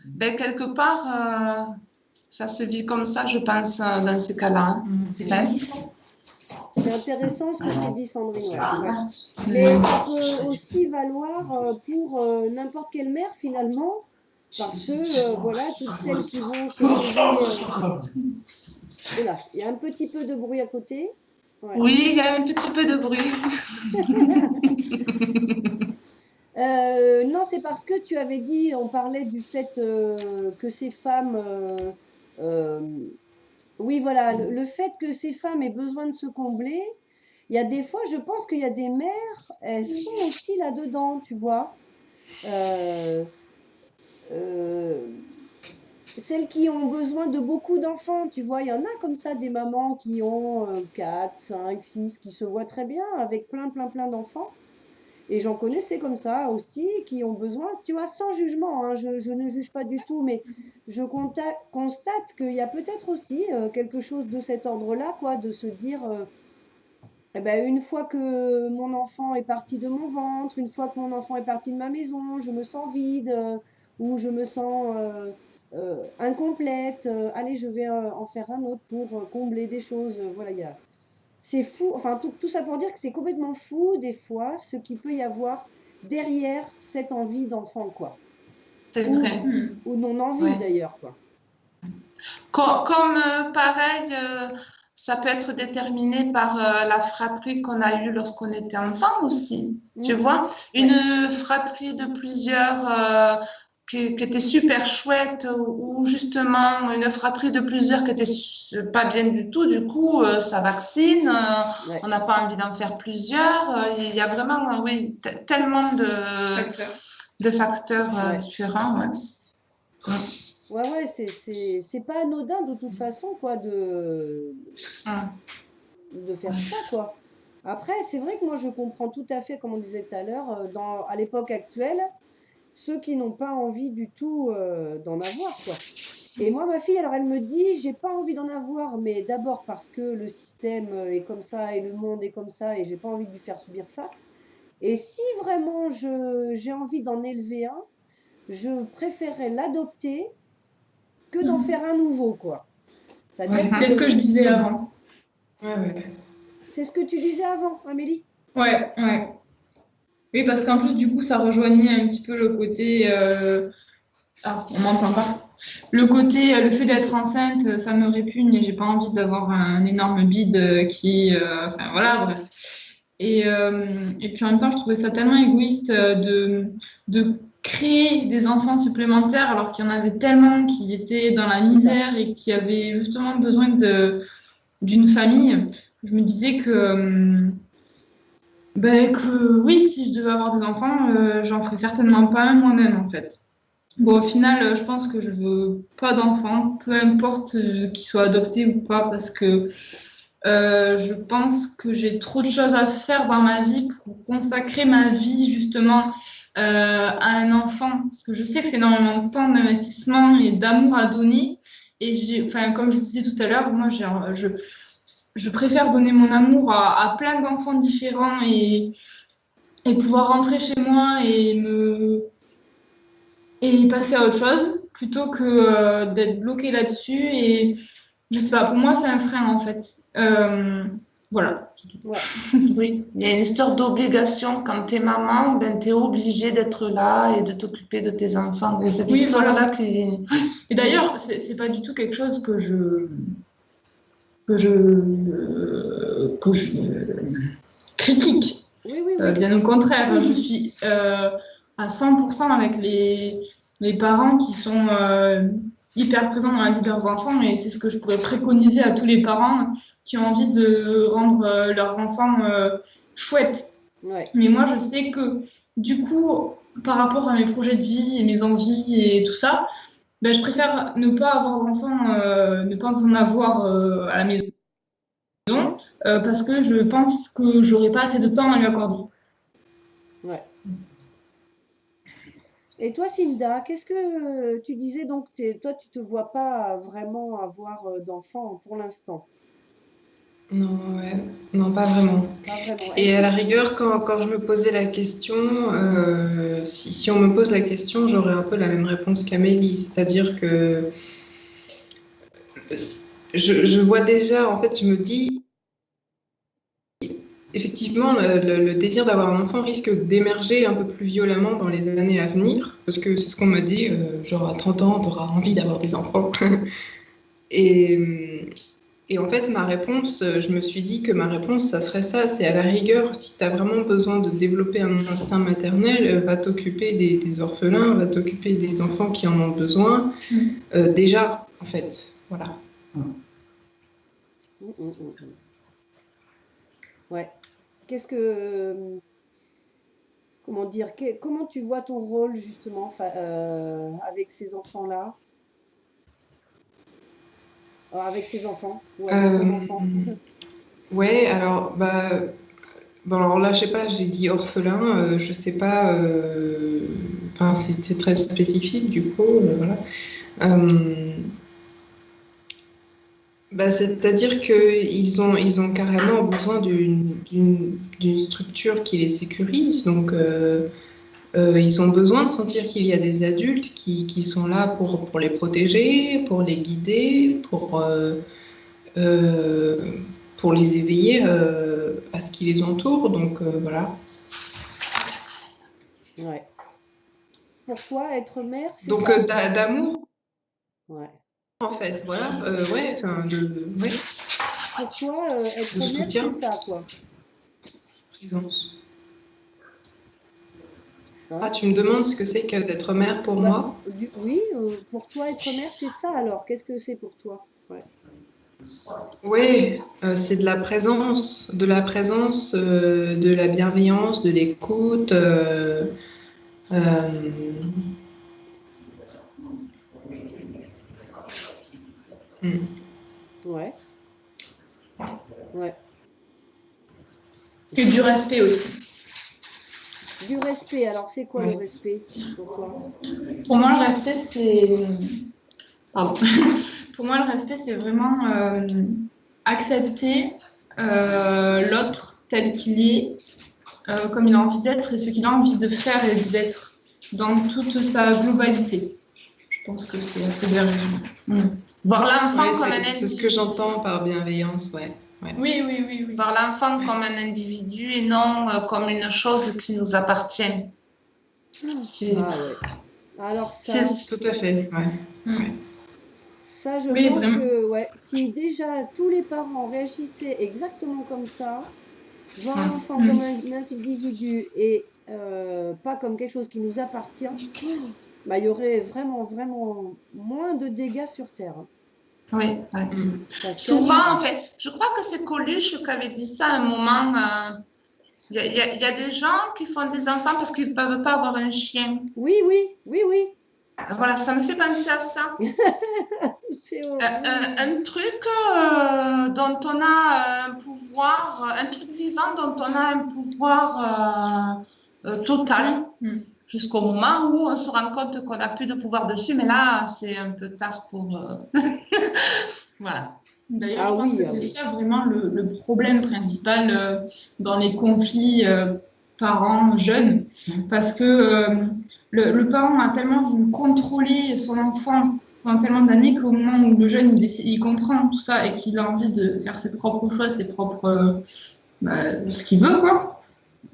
ben, quelque part, ça se vit comme ça, je pense, dans ces cas-là. Hein. C'est intéressant ce que tu dis, Sandrine, ouais. Ouais. Mais ça peut aussi valoir pour n'importe quelle mère finalement, parce que voilà, toutes celles qui vont se poser. Oula, il y a un petit peu de bruit à côté. Ouais. Oui, il y a un petit peu de bruit. Non, c'est parce que tu avais dit, on parlait du fait que ces femmes, euh, oui, voilà, le fait que ces femmes aient besoin de se combler, il y a des fois, je pense qu'il y a des mères, elles sont aussi là-dedans, tu vois. Euh, euh, Celles qui ont besoin de beaucoup d'enfants, tu vois, il y en a comme ça, des mamans qui ont 4, 5, 6, qui se voient très bien avec plein, plein, plein d'enfants. Et j'en connaissais comme ça aussi, qui ont besoin, tu vois, sans jugement, hein, je ne juge pas du tout, mais constate qu'il y a peut-être aussi quelque chose de cet ordre-là, quoi, de se dire, eh ben, une fois que mon enfant est parti de mon ventre, une fois que mon enfant est parti de ma maison, je me sens vide, ou je me sens incomplète, allez, je vais en faire un autre pour combler des choses. Voilà, c'est fou, enfin tout ça pour dire que c'est complètement fou des fois ce qu'il peut y avoir derrière cette envie d'enfant, quoi. C'est Ou, vrai. ou non envie Ouais. d'ailleurs, quoi. Comme pareil, ça peut être déterminé par la fratrie qu'on a eue lorsqu'on était enfant aussi. Tu vois, une fratrie de plusieurs qui était super chouette ou justement une fratrie de plusieurs qui était pas bien du tout. Du coup, ça vaccine. Ouais. On n'a pas envie d'en faire plusieurs. Il y a vraiment, oui, tellement de facteurs Ouais. différents. Ouais. Ouais, c'est pas anodin de toute façon, quoi, de faire ça, quoi. Après, c'est vrai que moi, je comprends tout à fait, comme on disait tout à l'heure, à l'époque actuelle, ceux qui n'ont pas envie du tout d'en avoir, quoi. Et moi, ma fille, alors elle me dit, j'ai pas envie d'en avoir, mais d'abord parce que le système est comme ça et le monde est comme ça et j'ai pas envie de lui faire subir ça. Et si vraiment j'ai envie d'en élever un, je préférerais l'adopter que d'en faire un nouveau, quoi. C'est-à-dire C'est ce que je disais avant. Ouais. c'est ce que tu disais avant, Amélie. Ouais. Oui, parce qu'en plus, du coup, ça rejoignait un petit peu le côté Ah, on m'entend pas. Le fait d'être enceinte, ça me répugne et j'ai pas envie d'avoir un énorme bide enfin voilà, bref. Et puis en même temps, je trouvais ça tellement égoïste de créer des enfants supplémentaires alors qu'il y en avait tellement qui étaient dans la misère et qui avaient justement besoin d'une famille. Je me disais que oui, si je devais avoir des enfants, j'en ferais certainement pas un moi-même en fait. Bon, au final, je pense que je veux pas d'enfants, peu importe qu'ils soient adoptés ou pas, parce que je pense que j'ai trop de choses à faire dans ma vie pour consacrer ma vie justement à un enfant, parce que je sais que c'est énormément de temps, d'investissement et d'amour à donner. Et enfin, comme je disais tout à l'heure, moi, je préfère donner mon amour à plein d'enfants différents et pouvoir rentrer chez moi et y passer à autre chose plutôt que d'être bloqué là-dessus. Et je sais pas, pour moi, c'est un frein en fait. Voilà. Ouais. Oui, il y a une histoire d'obligation. Quand tu es maman, ben, tu es obligée d'être là et de t'occuper de tes enfants. Et cette Oui, histoire-là voilà. qui... Et d'ailleurs, c'est pas du tout quelque chose que je critique. Oui, oui, oui. Bien au contraire, je suis à 100% avec les parents qui sont hyper présents dans la vie de leurs enfants et c'est ce que je pourrais préconiser à tous les parents qui ont envie de rendre leurs enfants chouettes. Ouais. Mais moi, je sais que du coup, par rapport à mes projets de vie et mes envies et tout ça, ben, je préfère ne pas avoir d'enfants, ne pas en avoir à la maison parce que je pense que j'aurai pas assez de temps à lui accorder. Ouais. Et toi, Cinda, qu'est-ce que tu disais donc, toi, tu te vois pas vraiment avoir d'enfants pour l'instant? Non, ouais. Non, pas vraiment. Pas vraiment. Et Est-ce à la que... rigueur, quand je me posais la question, si on me pose la question, j'aurais un peu la même réponse qu'Amélie. C'est-à-dire que je vois déjà, en fait, je me dis, effectivement, le désir d'avoir un enfant risque d'émerger un peu plus violemment dans les années à venir, parce que c'est ce qu'on me dit, genre à 30 ans, tu auras envie d'avoir des enfants. Et en fait, ma réponse, je me suis dit que ma réponse, ça serait ça. C'est à la rigueur, si tu as vraiment besoin de développer un instinct maternel, va t'occuper des orphelins, va t'occuper des enfants qui en ont besoin. Déjà, en fait, voilà. Ouais. Qu'est-ce que... Comment dire, comment tu vois ton rôle justement avec ces enfants-là? Avec ces enfants ou avec ton enfant? Ouais, alors, bon, alors là, je sais pas, j'ai dit orphelin, je sais pas, enfin, c'est très spécifique du coup, voilà. C'est-à-dire qu'ils ont carrément besoin d'une structure qui les sécurise. Donc, ils ont besoin de sentir qu'il y a des adultes qui sont là pour les protéger, pour les guider, pour les éveiller à ce qui les entoure. Donc, voilà. Ouais. Pour toi, être mère, c'est Donc, ça? d'amour, Ouais. en fait, voilà. Ouais, enfin, ouais, Pour toi, être de mère, soutien, c'est ça, quoi. présence. Hein? Ah, tu me demandes ce que c'est que d'être mère pour moi? Oui, pour toi, être mère, c'est ça alors. Qu'est-ce que c'est pour toi? Ouais. Oui, c'est de la présence, de la bienveillance, de l'écoute. Ouais. Ouais. Et du respect aussi. Du respect. Alors, c'est quoi le respect pour toi? Pour moi, le respect, c'est... Pardon. Pour moi, le respect, c'est vraiment accepter l'autre tel qu'il est, comme il a envie d'être et ce qu'il a envie de faire et d'être dans toute sa globalité. Je pense que c'est assez bien résumé. Voir l'enfant comme un c'est ce individu. que j'entends par bienveillance, ouais. Oui, oui, oui, oui. Voir l'enfant comme un individu et non comme une chose qui nous appartient. Ah ouais. Alors C'est Tout à fait, ouais. Mm. ça, je Oui, pense vraiment. que ouais, si déjà tous les parents réagissaient exactement comme ça, voir Ouais. l'enfant comme Mm. un individu et pas comme quelque chose qui nous appartient, bah, il y aurait vraiment, vraiment moins de dégâts sur Terre, hein. Oui, oui. Mm. Parce qu'elle, Souvent, en fait, je crois que c'est Coluche qui avait dit ça à un moment. Il y a des gens qui font des enfants parce qu'ils ne peuvent pas avoir un chien. oui, oui, oui, oui, Voilà, ça me fait penser à ça. c'est Un truc dont on a un pouvoir, un truc vivant dont on a un pouvoir total Mm. jusqu'au moment où on se rend compte qu'on n'a plus de pouvoir dessus, mais là, c'est un peu tard pour... Voilà. D'ailleurs, ah je pense oui, que ah c'est oui. ça vraiment le problème principal dans les conflits parents-jeunes, parce que le parent a tellement voulu contrôler son enfant pendant tellement d'années qu'au moment où le jeune il comprend tout ça et qu'il a envie de faire ses propres choix, ses propres ce qu'il veut, quoi.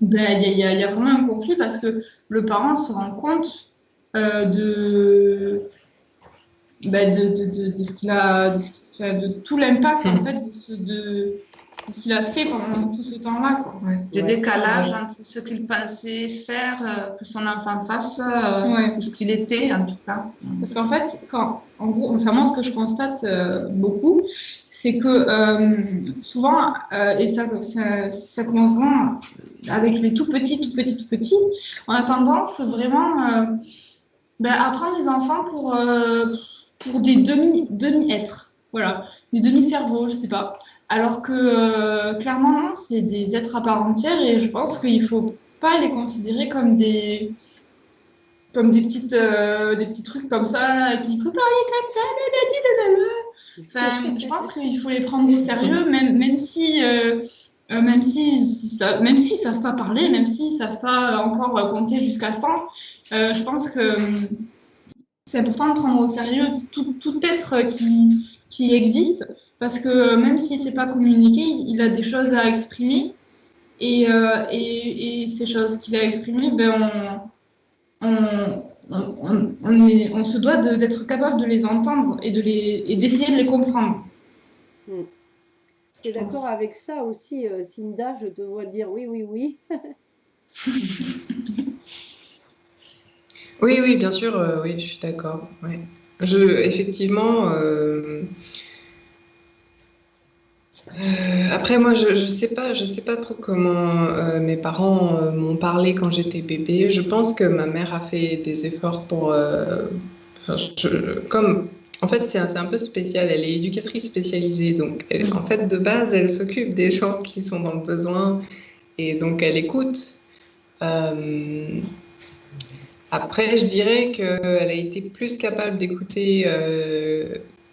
Ben, il y a vraiment un conflit parce que le parent se rend compte de de ce qu'il a, de tout l'impact en fait de ce qu'il a fait pendant tout ce temps-là, quoi. Ouais. Le Ouais. décalage entre ce qu'il pensait faire, que son enfant fasse, Ouais. ou ce qu'il était en tout cas. Parce qu'en fait, en gros, enfin moi, ce que je constate beaucoup, c'est que souvent, et ça commence vraiment avec les tout petits, tout petits, tout petits, on a tendance vraiment à prendre les enfants pour des demi-êtres, voilà, des demi-cerveaux, je sais pas. Alors que clairement, non, c'est des êtres à part entière et je pense qu'il faut pas les considérer comme des petits trucs comme ça, là, qu'il faut parler comme ça, enfin, je pense qu'il faut les prendre au sérieux, même s'ils savent pas parler, même s'ils savent pas encore compter jusqu'à 100, je pense que c'est important de prendre au sérieux tout être qui existe, parce que même s'il ne sait pas communiquer, il a des choses à exprimer, et ces choses qu'il a exprimées, on se doit d'être capable de les entendre et d'essayer de les comprendre, Hmm. Tu es je d'accord pense. avec ça aussi, Cinda? Je te vois dire oui, oui, oui. Oui, oui, bien sûr, oui, je suis d'accord. Ouais. Effectivement, après moi, je sais pas trop comment mes parents m'ont parlé quand j'étais bébé. Je pense que ma mère a fait des efforts pour, enfin, comme, en fait, c'est un peu spécial. Elle est éducatrice spécialisée, donc en fait, de base, elle s'occupe des gens qui sont dans le besoin et donc elle écoute. Euh, Après, je dirais qu'elle a été plus capable d'écouter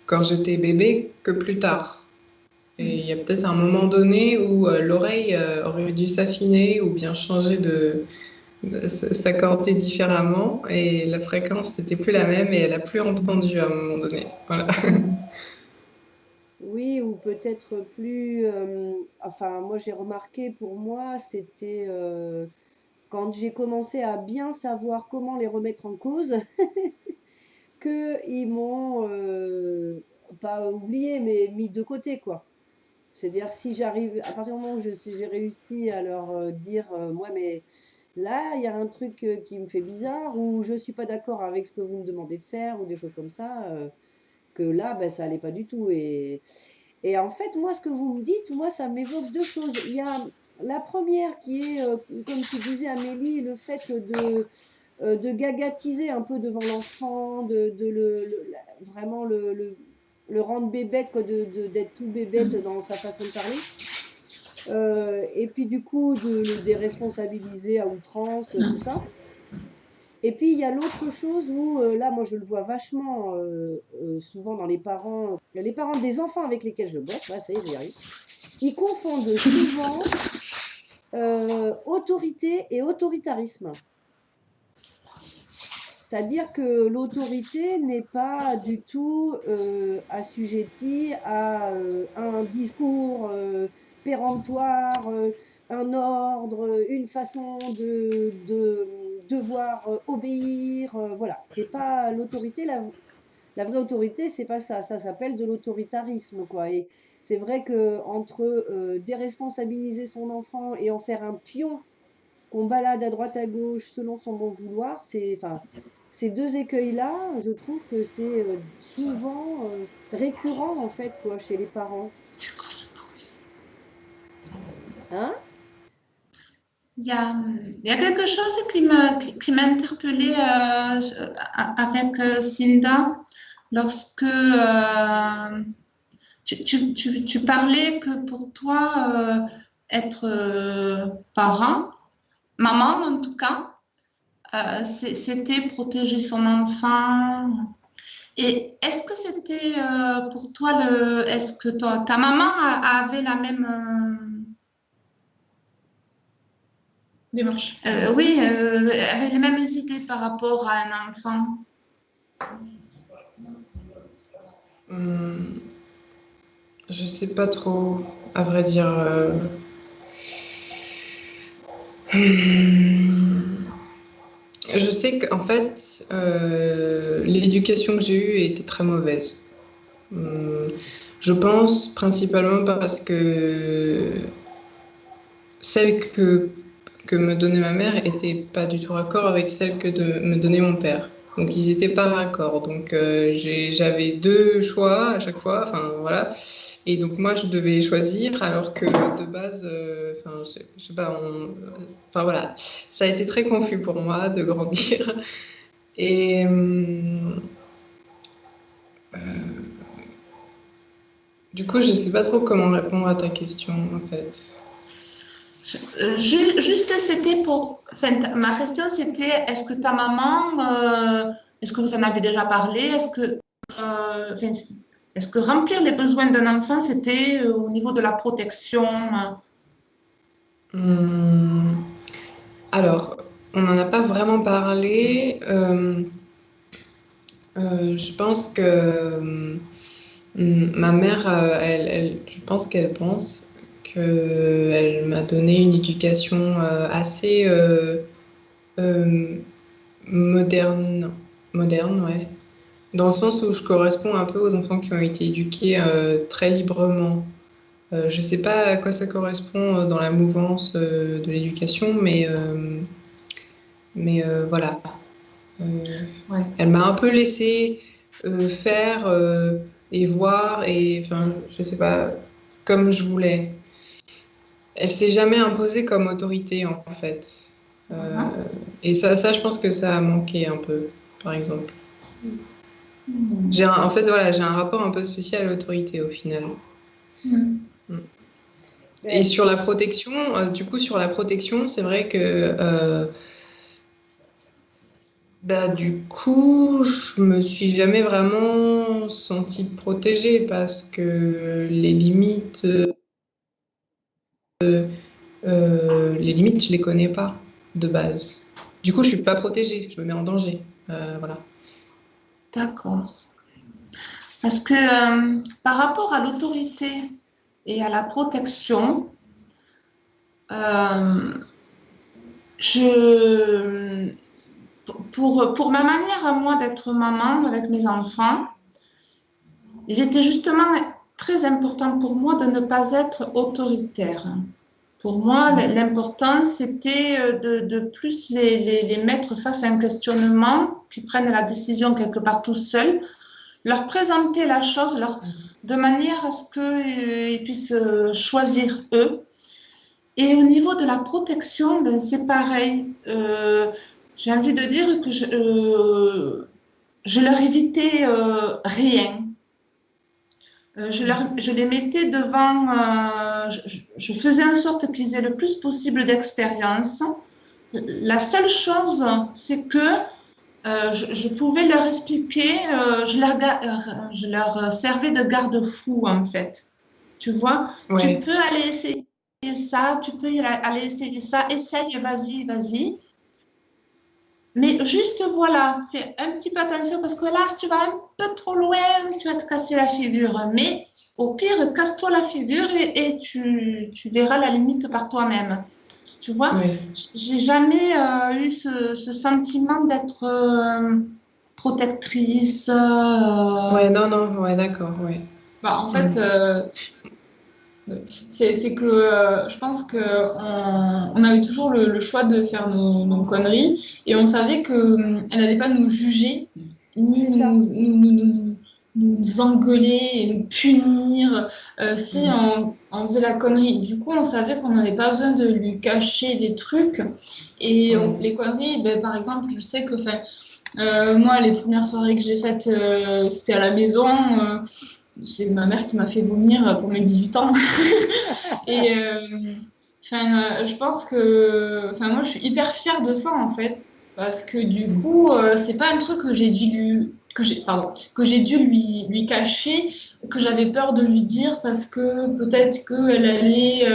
quand j'étais bébé que plus tard. Et il y a peut-être un moment donné où l'oreille aurait dû s'affiner ou bien changer de s'accorder différemment et la fréquence n'était plus la même et elle a plus entendu à un moment donné. Voilà. Oui, ou peut-être plus. Enfin, moi, j'ai remarqué pour moi, c'était quand j'ai commencé à bien savoir comment les remettre en cause, qu'ils m'ont pas oublié, mais mis de côté, quoi. C'est-à-dire, si j'arrive, à partir du moment où j'ai réussi à leur dire, ouais, mais là, il y a un truc qui me fait bizarre, ou je suis pas d'accord avec ce que vous me demandez de faire, ou des choses comme ça, que là, ben, ça allait pas du tout. Et en fait, moi, ce que vous me dites, moi, ça m'évoque deux choses. Il y a la première qui est, comme tu disais, Amélie, le fait de gagatiser un peu devant l'enfant, de vraiment le rendre bébête, quoi, d'être tout bébête dans sa façon de parler. Et puis du coup, de le déresponsabiliser à outrance, tout ça. Et puis il y a l'autre chose où, là, moi, je le vois vachement souvent dans les parents des enfants avec lesquels je bosse, ouais, ça y est, j'y arrive. Ils confondent souvent autorité et autoritarisme. C'est-à-dire que l'autorité n'est pas du tout assujettie à un discours péremptoire, un ordre, une façon devoir obéir. Voilà, c'est pas l'autorité. La vraie autorité, c'est pas ça. Ça s'appelle de l'autoritarisme, quoi. Et c'est vrai que entre déresponsabiliser son enfant et en faire un pion qu'on balade à droite à gauche selon son bon vouloir, enfin, ces deux écueils-là, je trouve que c'est souvent récurrent en fait, quoi, chez les parents. C'est quoi ce bruit? Hein? Il y a quelque chose qui m'a interpellée avec Cinda lorsque tu parlais que pour toi, être parent, maman en tout cas, c'était protéger son enfant. Et est-ce que c'était pour toi, est-ce que ta maman avait la même... Démarche. oui, avait les mêmes idées par rapport à un enfant? Je sais pas trop, à vrai dire. Je sais qu'en fait, l'éducation que j'ai eue était très mauvaise. Je pense principalement parce que celle que me donnait ma mère était pas du tout raccord avec celle que me donnait mon père. Donc ils n'étaient pas raccord. Donc j'avais deux choix à chaque fois. Enfin voilà. Et donc moi je devais choisir alors que de base, enfin je sais pas. Enfin voilà. Ça a été très confus pour moi de grandir. Et du coup je sais pas trop comment répondre à ta question en fait. Juste, c'était pour. Enfin, ma question, c'était est-ce que ta maman, est-ce que vous en avez déjà parlé? Enfin, est-ce que remplir les besoins d'un enfant, c'était au niveau de la protection? Alors, on n'en a pas vraiment parlé. Je pense que ma mère, je pense qu'elle pense qu'elle m'a donné une éducation assez moderne, moderne, ouais. Dans le sens où je corresponds un peu aux enfants qui ont été éduqués très librement. Je ne sais pas à quoi ça correspond dans la mouvance de l'éducation, mais voilà. Ouais. Elle m'a un peu laissé faire et voir, et enfin, je sais pas, comme je voulais. Elle s'est jamais imposée comme autorité, en fait. Et ça, je pense que ça a manqué un peu, par exemple. En fait, voilà, j'ai un rapport un peu spécial à l'autorité, au final. Et sur la protection, du coup, sur la protection, c'est vrai que du coup, je me suis jamais vraiment sentie protégée parce que les limites, je les connais pas de base. Du coup, je suis pas protégée, je me mets en danger. Voilà. D'accord. Parce que par rapport à l'autorité et à la protection, pour ma manière à moi d'être maman avec mes enfants, il était justement très important pour moi de ne pas être autoritaire. Pour moi, l'important, c'était de plus les mettre face à un questionnement, qu'ils prennent la décision quelque part tout seuls, leur présenter la chose de manière à ce qu'ils puissent choisir eux. Et au niveau de la protection, c'est pareil. J'ai envie de dire que je leur évitais rien. Je les mettais devant, je faisais en sorte qu'ils aient le plus possible d'expérience. La seule chose, c'est que je pouvais leur expliquer, je leur servais de garde-fou en fait. Tu vois, Ouais. tu peux aller essayer ça, tu peux aller essayer ça, essaye, vas-y, vas-y. Mais juste voilà, fais un petit peu attention parce que là, si tu vas un peu trop loin, tu vas te casser la figure. Mais au pire, casse-toi la figure et tu verras la limite par toi-même. Tu vois, Oui. j'ai jamais eu ce sentiment d'être protectrice. Ouais, non, ouais, d'accord, ouais. Bah, en fait, c'est que je pense qu'on a eu toujours le choix de faire nos conneries et on savait qu'elle n'allait pas nous juger ni C'est ça. nous engueuler et nous punir si on faisait la connerie. Du coup, on savait qu'on n'avait pas besoin de lui cacher des trucs. Et les conneries, ben, par exemple, je sais que moi, les premières soirées que j'ai faites, c'était à la maison. C'est ma mère qui m'a fait vomir pour mes 18 ans. Et je pense que, moi, je suis hyper fière de ça en fait, parce que du coup, c'est pas un truc que j'ai dû que j'ai dû lui cacher, que j'avais peur de lui dire parce que peut-être qu'elle allait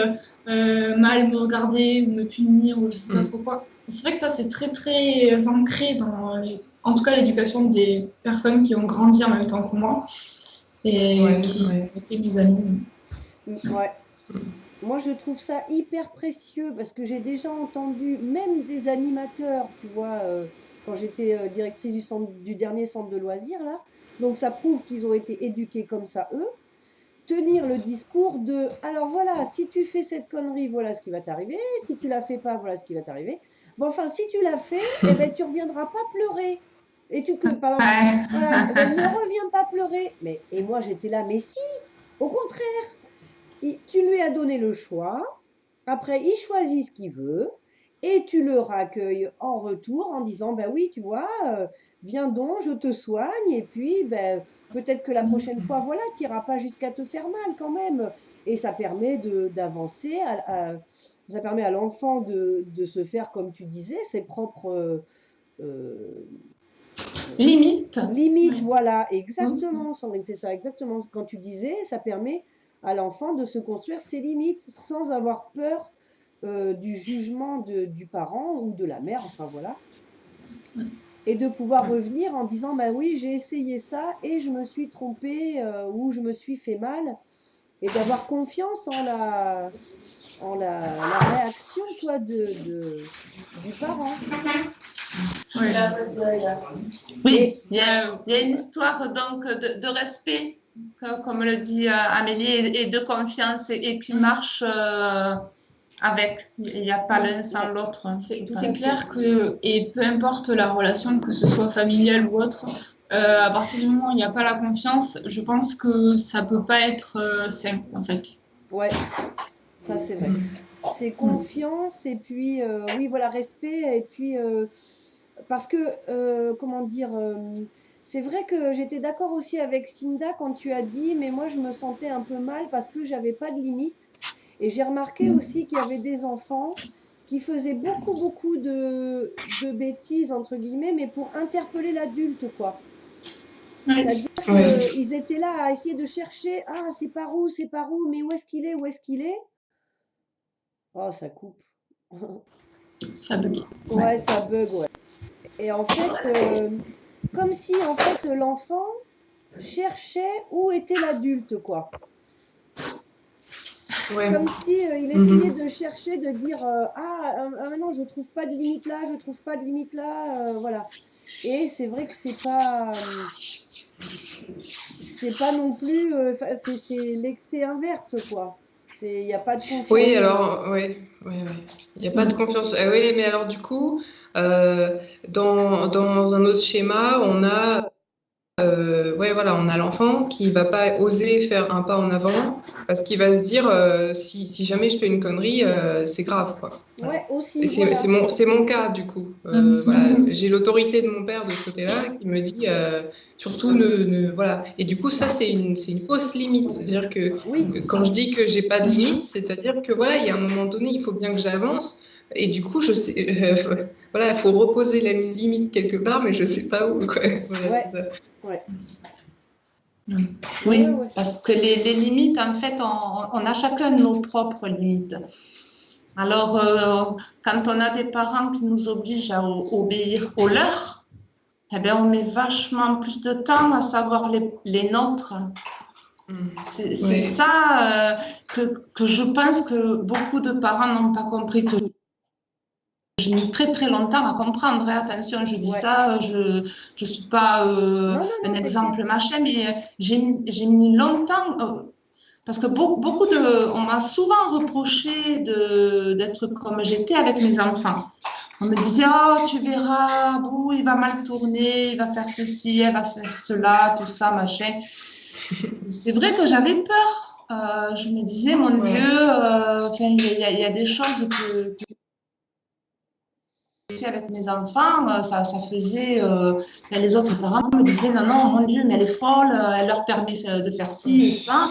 mal me regarder ou me punir ou je sais pas trop quoi. C'est vrai que ça, c'est très très ancré dans, en tout cas, l'éducation des personnes qui ont grandi en même temps que moi et Ouais, qui ouais. étaient mes amis. Ouais. Moi, je trouve ça hyper précieux parce que j'ai déjà entendu même des animateurs, tu vois, quand j'étais directrice du dernier centre de loisirs, là. Donc, ça prouve qu'ils ont été éduqués comme ça, eux. Tenir le discours de, alors voilà, si tu fais cette connerie, voilà ce qui va t'arriver. Si tu la fais pas, voilà ce qui va t'arriver. Bon, enfin, si tu l'as fait, eh ben, tu reviendras pas pleurer. Et par exemple, Ouais. voilà, eh ben, ne reviens pas pleurer. Mais, et moi, j'étais là, mais si, au contraire. Tu lui as donné le choix, après il choisit ce qu'il veut, et tu le raccueilles en retour en disant, ben oui, tu vois, viens donc, je te soigne, et puis ben, peut-être que la prochaine fois, voilà, tu n'iras pas jusqu'à te faire mal quand même. Et ça permet d'avancer, ça permet à l'enfant de se faire, comme tu disais, ses propres euh, Limite. limites. Oui. Voilà, Mm. exactement, Sandrine, c'est ça, exactement. Quand tu disais, ça permet à l'enfant de se construire ses limites sans avoir peur du jugement du parent ou de la mère, enfin voilà, et de pouvoir revenir en disant, bah oui, j'ai essayé ça et je me suis trompée ou je me suis fait mal, et d'avoir confiance en la réaction quoi, du parent. Oui, Et il y a une histoire donc de respect, comme le dit Amélie, et de confiance et qui marche avec. Il n'y a pas l'un sans l'autre. C'est clair que, et peu importe la relation, que ce soit familiale ou autre, à partir du moment où il n'y a pas la confiance, je pense que ça peut pas être sain, en fait. ouais, ça c'est vrai. C'est confiance et puis oui voilà respect et puis parce que comment dire c'est vrai que j'étais d'accord aussi avec Cinda quand tu as dit mais moi je me sentais un peu mal parce que j'avais pas de limite et j'ai remarqué aussi qu'il y avait des enfants qui faisaient beaucoup de bêtises entre guillemets mais pour interpeller l'adulte quoi. C'est-à-dire Ouais. qu'ils étaient là à essayer de chercher ah c'est par où mais où est-ce qu'il est. Oh ça coupe. Ça bug. Ouais, ça bug, ouais. Et en fait, comme si en fait l'enfant cherchait où était l'adulte, quoi. Ouais. Comme si il essayait de chercher, de dire ah non, je trouve pas de limite là, je trouve pas de limite là, voilà. Et c'est vrai que c'est pas non plus, c'est l'excès inverse, quoi. Il n'y a pas de Oui, confiance. alors, ouais. Il n'y a pas de confiance. Oui, mais alors du coup, dans un autre schéma, ouais, voilà, on a l'enfant qui va pas oser faire un pas en avant parce qu'il va se dire si jamais je fais une connerie, c'est grave, quoi. Voilà. Ouais, Et aussi, voilà. c'est mon cas, du coup. Voilà, j'ai l'autorité de mon père de ce côté-là qui me dit surtout voilà. Et du coup, ça, c'est une fausse limite. C'est-à-dire que Oui, quand je dis que j'ai pas de limite, c'est-à-dire que voilà, il y a un moment donné, il faut bien que j'avance. Et du coup, je sais, voilà, il faut reposer la limite quelque part, mais je sais pas où, quoi. Voilà, ouais, c'est ça. ouais. Ouais, Oui, ouais. parce que les limites, en fait, on a chacun nos propres limites. Alors, quand on a des parents qui nous obligent à obéir aux leurs, eh bien, on met vachement plus de temps à savoir les nôtres. C'est Ouais. ça que je pense que beaucoup de parents n'ont pas compris, que j'ai mis très très longtemps à comprendre. Hein. Attention, je dis Ouais. ça, je suis pas Non, non, un non, exemple t'inquiète. machin, mais j'ai mis longtemps parce que on m'a souvent reproché d'être comme j'étais avec mes enfants. On me disait, oh, tu verras, bouh, il va mal tourner, il va faire ceci, elle va faire cela, tout ça, machin. C'est vrai que j'avais peur. Je me disais, mon Ouais. Dieu, il y a des choses que j'ai fait avec mes enfants, ça faisait. Les autres parents me disaient, non, non, mon Dieu, mais elle est folle, elle leur permet de faire ci et ça.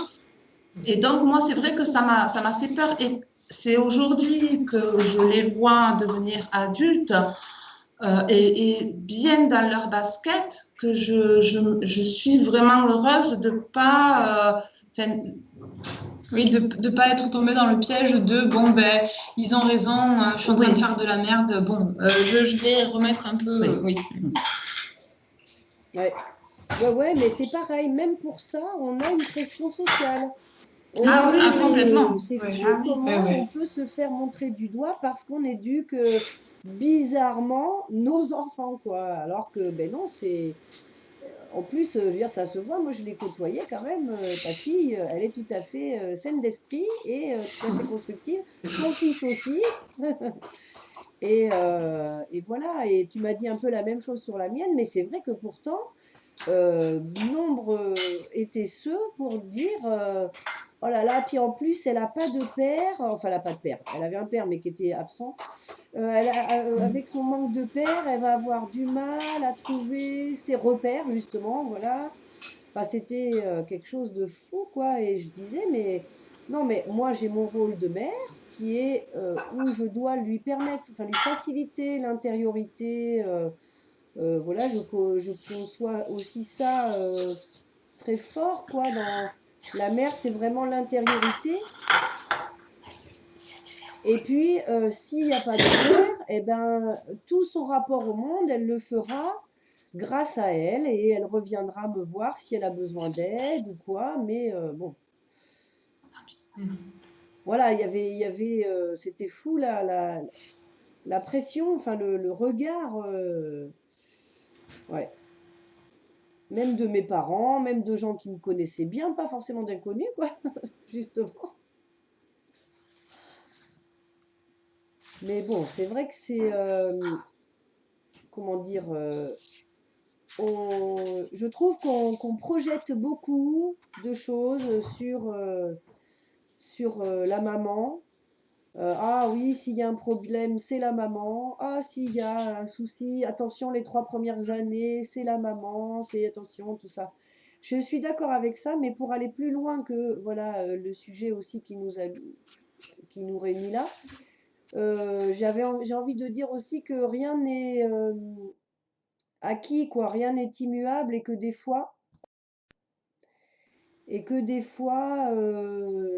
Et donc, moi, c'est vrai que ça m'a fait peur. Et c'est aujourd'hui que je les vois devenir adultes et bien dans leur basket que je suis vraiment heureuse de pas. Oui, de ne pas être tombé dans le piège de bon, ben, ils ont raison, je suis en train de faire de la merde, bon, je vais remettre un peu. Oui. Ouais. Ouais, mais c'est pareil, même pour ça, on a une pression sociale. Ah oui, complètement. C'est Ouais. fou ah oui. comment on Ouais. peut se faire montrer du doigt parce qu'on éduque bizarrement nos enfants, quoi. Alors que, ben non, c'est. En plus, je veux dire, ça se voit, moi je l'ai côtoyée quand même. Ta fille, elle est tout à fait saine d'esprit et tout à fait constructive. Ton fils aussi. Et voilà, et tu m'as dit un peu la même chose sur la mienne, mais c'est vrai que pourtant, nombre étaient ceux pour dire oh là là, puis en plus, elle n'a pas de père, enfin, elle n'a pas de père, elle avait un père mais qui était absent. Avec son manque de père, elle va avoir du mal à trouver ses repères, justement, voilà. Enfin, c'était quelque chose de fou, quoi. Et je disais, mais non, mais moi, j'ai mon rôle de mère qui est où je dois lui permettre, enfin, lui faciliter l'intériorité. Voilà, je conçois aussi ça très fort, quoi. Dans la mère, c'est vraiment l'intériorité. Et puis, s'il n'y a pas de père, eh ben, tout son rapport au monde, elle le fera grâce à elle et elle reviendra me voir si elle a besoin d'aide ou quoi. Mais bon, voilà, c'était fou la pression, enfin le regard, ouais, même de mes parents, même de gens qui me connaissaient bien, pas forcément d'inconnus, quoi, justement. Mais bon, c'est vrai que c'est, comment dire, je trouve qu'on projette beaucoup de choses sur la maman. Ah oui, s'il y a un problème, c'est la maman. Ah, s'il y a un souci, attention, les 3 premières années, c'est la maman, c'est attention, tout ça. Je suis d'accord avec ça, mais pour aller plus loin que voilà le sujet aussi qui nous réunit là, j'ai envie de dire aussi que rien n'est acquis, quoi, rien n'est immuable et que des fois,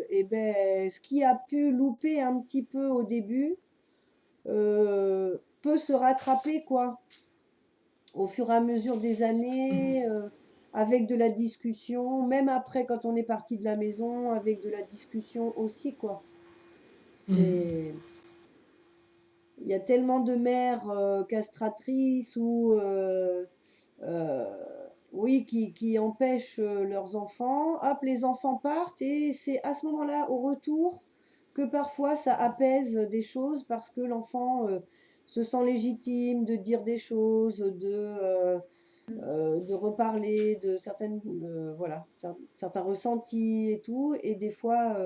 eh ben, ce qui a pu louper un petit peu au début peut se rattraper, quoi, au fur et à mesure des années, avec de la discussion, même après quand on est parti de la maison, avec de la discussion aussi, quoi. C'est... Il y a tellement de mères castratrices ou euh, oui, qui empêchent leurs enfants. Hop, les enfants partent et c'est à ce moment-là, au retour, que parfois ça apaise des choses parce que l'enfant se sent légitime de dire des choses, de reparler de voilà, certains ressentis et tout. Et des fois,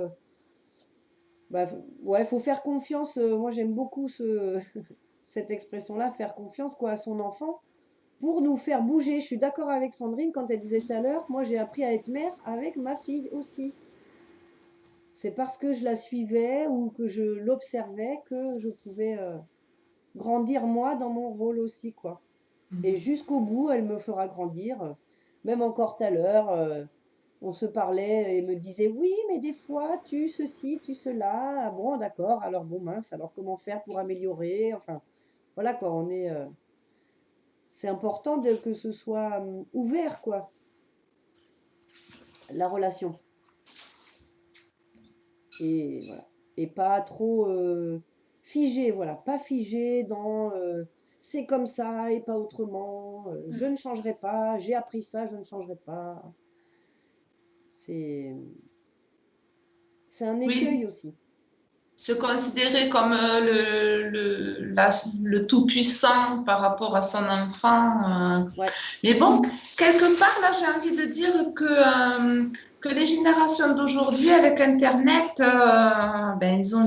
bah, ouais, faut faire confiance. Moi, j'aime beaucoup cette expression-là, faire confiance quoi, à son enfant pour nous faire bouger. Je suis d'accord avec Sandrine quand elle disait tout à l'heure, moi j'ai appris à être mère avec ma fille aussi. C'est parce que je la suivais ou que je l'observais que je pouvais grandir moi dans mon rôle aussi, quoi. Et jusqu'au bout, elle me fera grandir. Même encore tout à l'heure, on se parlait et me disait oui, mais des fois tu ceci, tu cela. Ah bon, d'accord. Alors bon mince, alors comment faire pour améliorer? Enfin, voilà quoi. C'est important que ce soit ouvert quoi, la relation. Et voilà. Et pas trop figé, voilà, pas figé dans c'est comme ça et pas autrement, je ne changerai pas, j'ai appris ça, je ne changerai pas. C'est c'est un Oui, écueil aussi. se considérer comme le tout-puissant par rapport à son enfant. Ouais, Mais bon, quelque part, là, j'ai envie de dire que les générations d'aujourd'hui, avec Internet, ben, ils ont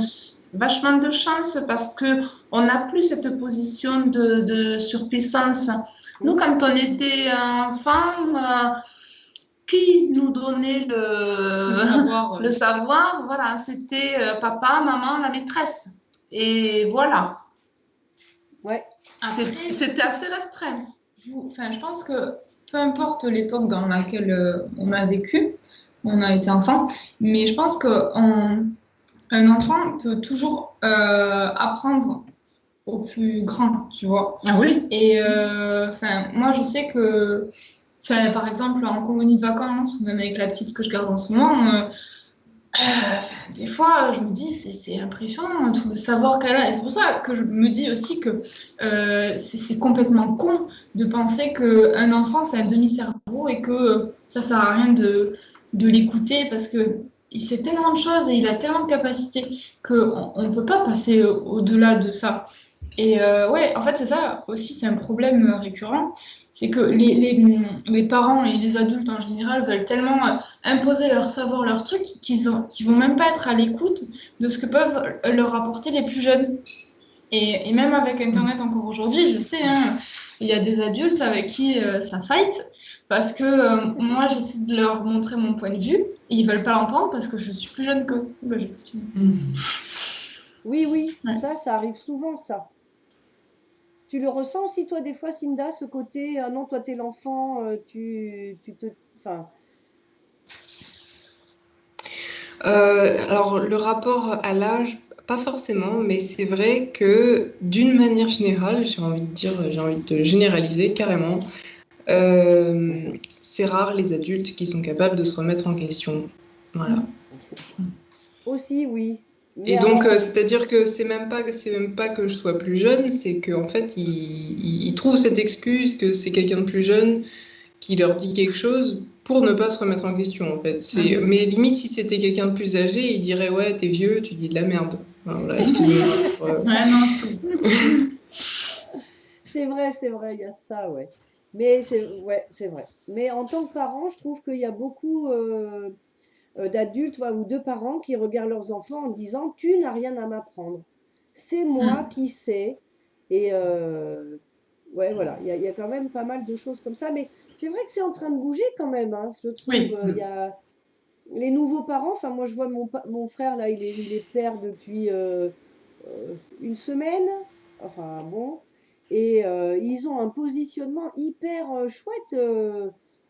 vachement de chance parce que on n'a plus cette position de surpuissance. Nous, mhm, quand on était enfant, qui nous donnait Le savoir. le savoir, voilà, c'était papa, maman, la maîtresse. Et voilà, ouais, Après, c'était assez restreint. enfin, je pense que peu importe l'époque dans laquelle on a vécu, on a été enfant, mais je pense qu'un enfant peut toujours apprendre au plus grand, tu vois. Ah oui. Et enfin, moi, je sais que, enfin, par exemple, en colonie de vacances, ou même avec la petite que je garde en ce moment, enfin, des fois, je me dis, c'est impressionnant tout le savoir qu'elle a. Et c'est pour ça que je me dis aussi que c'est complètement con de penser qu'un enfant, c'est un demi-cerveau et que ça sert à rien de l'écouter parce que il sait tellement de choses et il a tellement de capacités qu'on ne peut pas passer au-delà de ça. Et ouais, en fait, c'est ça aussi, c'est un problème récurrent. C'est que les parents et les adultes en général veulent tellement imposer leur savoir, leur truc, qu'ils vont même pas être à l'écoute de ce que peuvent leur apporter les plus jeunes. Et même avec Internet encore aujourd'hui, je sais, hein, il y a des adultes avec qui ça fight parce que moi, j'essaie de leur montrer mon point de vue et ils veulent pas l'entendre parce que je suis plus jeune qu'eux. Bah, j'ai postulé. oui, oui, Ouais. ça arrive souvent, ça. Tu le ressens aussi, toi, des fois, Cinda, ce côté, ah non, toi, t'es l'enfant, tu te... Enfin, Alors, le rapport à l'âge, pas forcément, mais c'est vrai que d'une manière générale, j'ai envie de dire, j'ai envie de généraliser carrément, c'est rare les adultes qui sont capables de se remettre en question. Voilà. aussi, oui. Mais Et donc, alors, c'est-à-dire que c'est même pas que je sois plus jeune, c'est qu'en fait, ils trouvent cette excuse que c'est quelqu'un de plus jeune qui leur dit quelque chose pour ne pas se remettre en question, en fait. Mais limite, si c'était quelqu'un de plus âgé, il dirait, ouais, t'es vieux, tu dis de la merde. Enfin, voilà, excusez-moi. Ouais, non, c'est vrai, il y a ça, ouais. Mais c'est ouais, c'est vrai. Mais en tant que parent, je trouve qu'il y a beaucoup d'adultes ou de parents qui regardent leurs enfants en disant, tu n'as rien à m'apprendre. C'est moi qui sais. Et ouais, voilà, il y a quand même pas mal de choses comme ça. Mais c'est vrai que c'est en train de bouger quand même, hein, je trouve. Oui. Il y a les nouveaux parents. Enfin, moi, je vois mon frère, là, il est père depuis une semaine. Enfin, bon. Et ils ont un positionnement hyper chouette.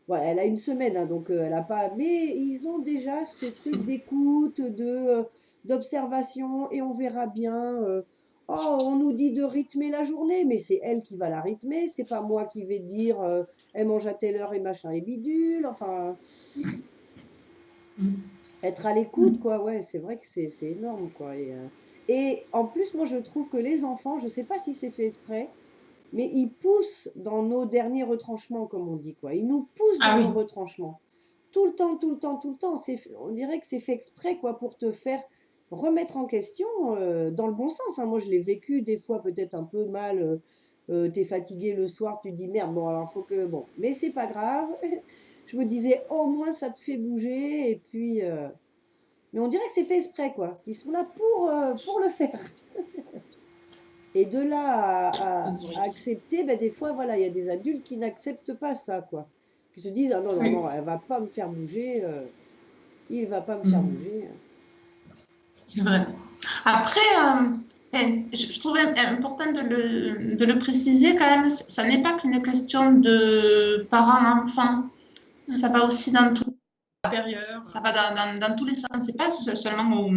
Ouais, elle a une semaine, hein, donc elle a pas. Mais ils ont déjà ce truc d'écoute, d'observation, et on verra bien. Oh, on nous dit de rythmer la journée, mais c'est elle qui va la rythmer. C'est pas moi qui vais dire elle mange à telle heure et machin et bidule. Enfin, être à l'écoute, quoi. Ouais, c'est vrai que c'est énorme, quoi. Et en plus, moi, je trouve que les enfants, je sais pas si c'est fait exprès, mais ils poussent dans nos derniers retranchements, comme on dit, quoi. Ils nous poussent Ah dans oui. nos retranchements. Tout le temps, tout le temps, tout le temps. On dirait que c'est fait exprès, quoi, pour te faire remettre en question dans le bon sens, hein. Moi, je l'ai vécu des fois peut-être un peu mal. T'es fatigué le soir, tu te dis merde, bon, alors faut que. Bon, mais c'est pas grave. Je me disais, au moins, ça te fait bouger. Et puis. Mais on dirait que c'est fait exprès, quoi. Ils sont là pour le faire. Et de là à accepter, ben des fois, voilà, il y a des adultes qui n'acceptent pas ça, quoi. Qui se disent, ah non, non, Oui. non, elle va pas me faire bouger, il va pas me faire bouger. C'est vrai. Après, je trouvais important de le préciser quand même, ça n'est pas qu'une question de parents-enfants, ça va aussi dans tout, supérieur. ça va dans tous les sens, c'est pas seulement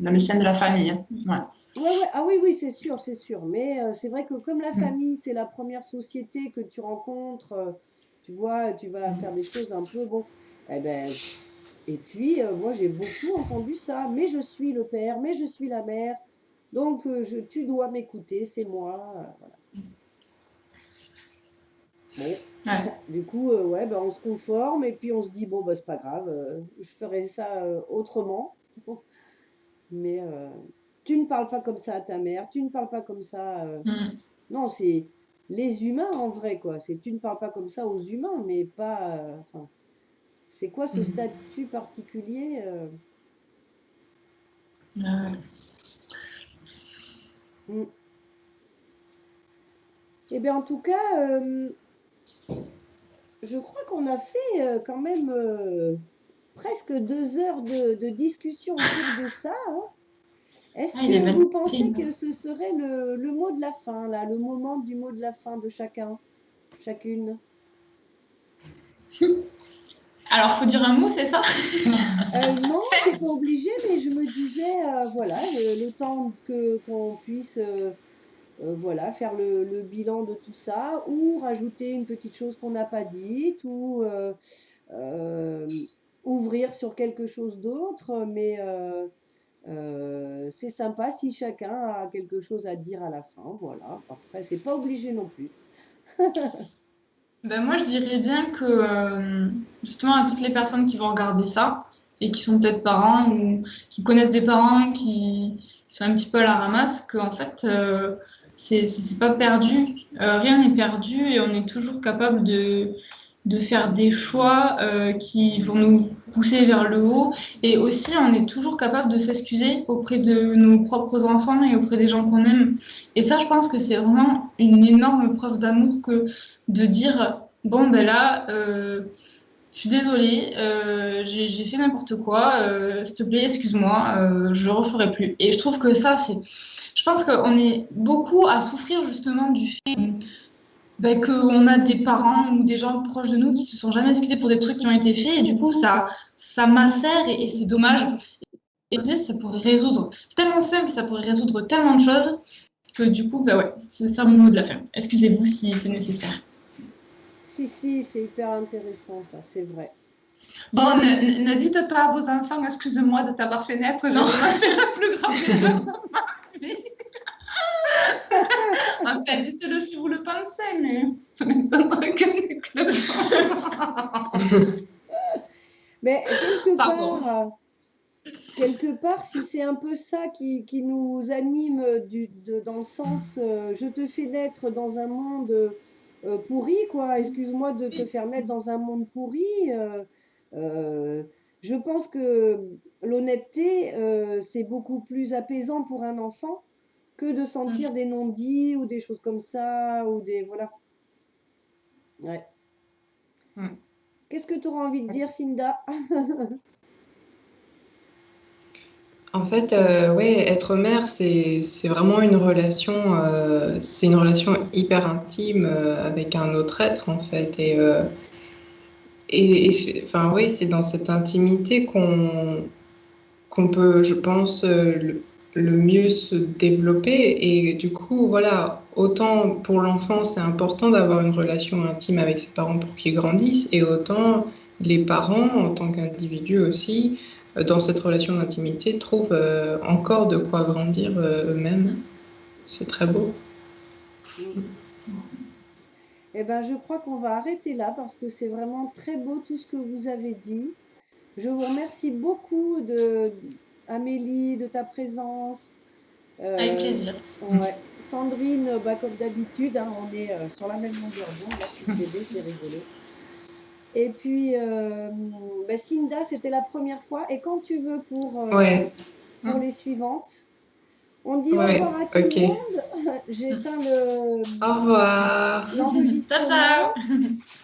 dans le sein de la famille, hein. Ouais. Ouais, ouais, ah oui, oui, c'est sûr, c'est sûr. Mais c'est vrai que comme la famille, c'est la première société que tu rencontres, tu vois, tu vas faire des choses un peu, bon, eh ben, et puis, moi, j'ai beaucoup entendu ça. Mais je suis le père, mais je suis la mère. Donc, tu dois m'écouter, c'est moi. Voilà. Bon, Ouais. du coup, ouais, ben, on se conforme et puis on se dit, bon, bah, c'est pas grave, je ferai ça autrement. Mais tu ne parles pas comme ça à ta mère, tu ne parles pas comme ça. Mm. Non, c'est les humains en vrai, quoi. C'est tu ne parles pas comme ça aux humains, mais pas. Enfin, c'est quoi ce Mhm. statut particulier Ouais. mm. Eh bien, en tout cas, je crois qu'on a fait quand même presque 2 heures de discussion autour de ça, hein. Est-ce Ah, il est que vous pensez magnifique. que ce serait le mot de la fin, là, le moment du mot de la fin de chacun, chacune? Alors, faut dire un mot, c'est ça? Non, t'es pas obligé, mais je me disais, voilà, le temps qu'on puisse voilà, faire le bilan de tout ça, ou rajouter une petite chose qu'on n'a pas dite, ou euh, ouvrir sur quelque chose d'autre, mais c'est sympa si chacun a quelque chose à dire à la fin, voilà. Après, c'est pas obligé non plus. Ben moi, je dirais bien que justement à toutes les personnes qui vont regarder ça et qui sont peut-être parents ou qui connaissent des parents qui sont un petit peu à la ramasse, que en fait, c'est pas perdu. Rien n'est perdu et on est toujours capable de faire des choix qui vont nous pousser vers le haut. Et aussi, on est toujours capable de s'excuser auprès de nos propres enfants et auprès des gens qu'on aime. Et ça, je pense que c'est vraiment une énorme preuve d'amour que de dire, bon, ben là, je suis désolée, j'ai fait n'importe quoi, s'il te plaît, excuse-moi, je le referai plus. Et je trouve que ça, c'est... Je pense qu'on est beaucoup à souffrir justement du fait ben, qu'on a des parents ou des gens proches de nous qui se sont jamais excusés pour des trucs qui ont été faits, et du coup, ça macère, et c'est dommage. Et ça pourrait résoudre... C'est tellement simple, ça pourrait résoudre tellement de choses, que du coup, ben ouais, c'est ça mon mot de la fin. Excusez-vous si c'est nécessaire. Si, si, c'est hyper intéressant, ça, c'est vrai. Bon, ne dites pas à vos enfants, excuse-moi de t'avoir fait naître, je vais faire le plus grand erreur de ma vie. Enfin, dites-le si vous le pensez, mais ça m'étonnerait que le Mais Pardon. quelque part, si c'est un peu ça qui nous anime dans le sens je te fais naître dans un monde pourri, quoi, excuse-moi de te faire naître dans un monde pourri, euh, je pense que l'honnêteté, c'est beaucoup plus apaisant pour un enfant que de sentir des non-dits ou des choses comme ça, ou des... Voilà. Ouais. Mm. Qu'est-ce que tu auras envie de dire, Cinda? En fait, ouais, être mère, c'est vraiment c'est une relation hyper intime avec un autre être en fait. Enfin, oui, c'est dans cette intimité qu'on peut, je pense, le mieux se développer. Et du coup, voilà, autant pour l'enfant, c'est important d'avoir une relation intime avec ses parents pour qu'ils grandissent, et autant les parents, en tant qu'individus aussi, dans cette relation d'intimité, trouvent encore de quoi grandir eux-mêmes. C'est très beau. Eh ben, je crois qu'on va arrêter là parce que c'est vraiment très beau tout ce que vous avez dit. Je vous remercie beaucoup Amélie, de ta présence. Avec Euh, plaisir. ouais. Sandrine, bah, comme d'habitude, hein, on est sur la même longueur d'onde, là, toutes les deux, c'est rigolo. Et puis, bah, Cinda, c'était la première fois. Et quand tu veux Ouais, pour les suivantes, on dit au ouais, revoir à tout le ok. monde. J'éteins Au revoir. Ciao, ciao! l'enregistrement.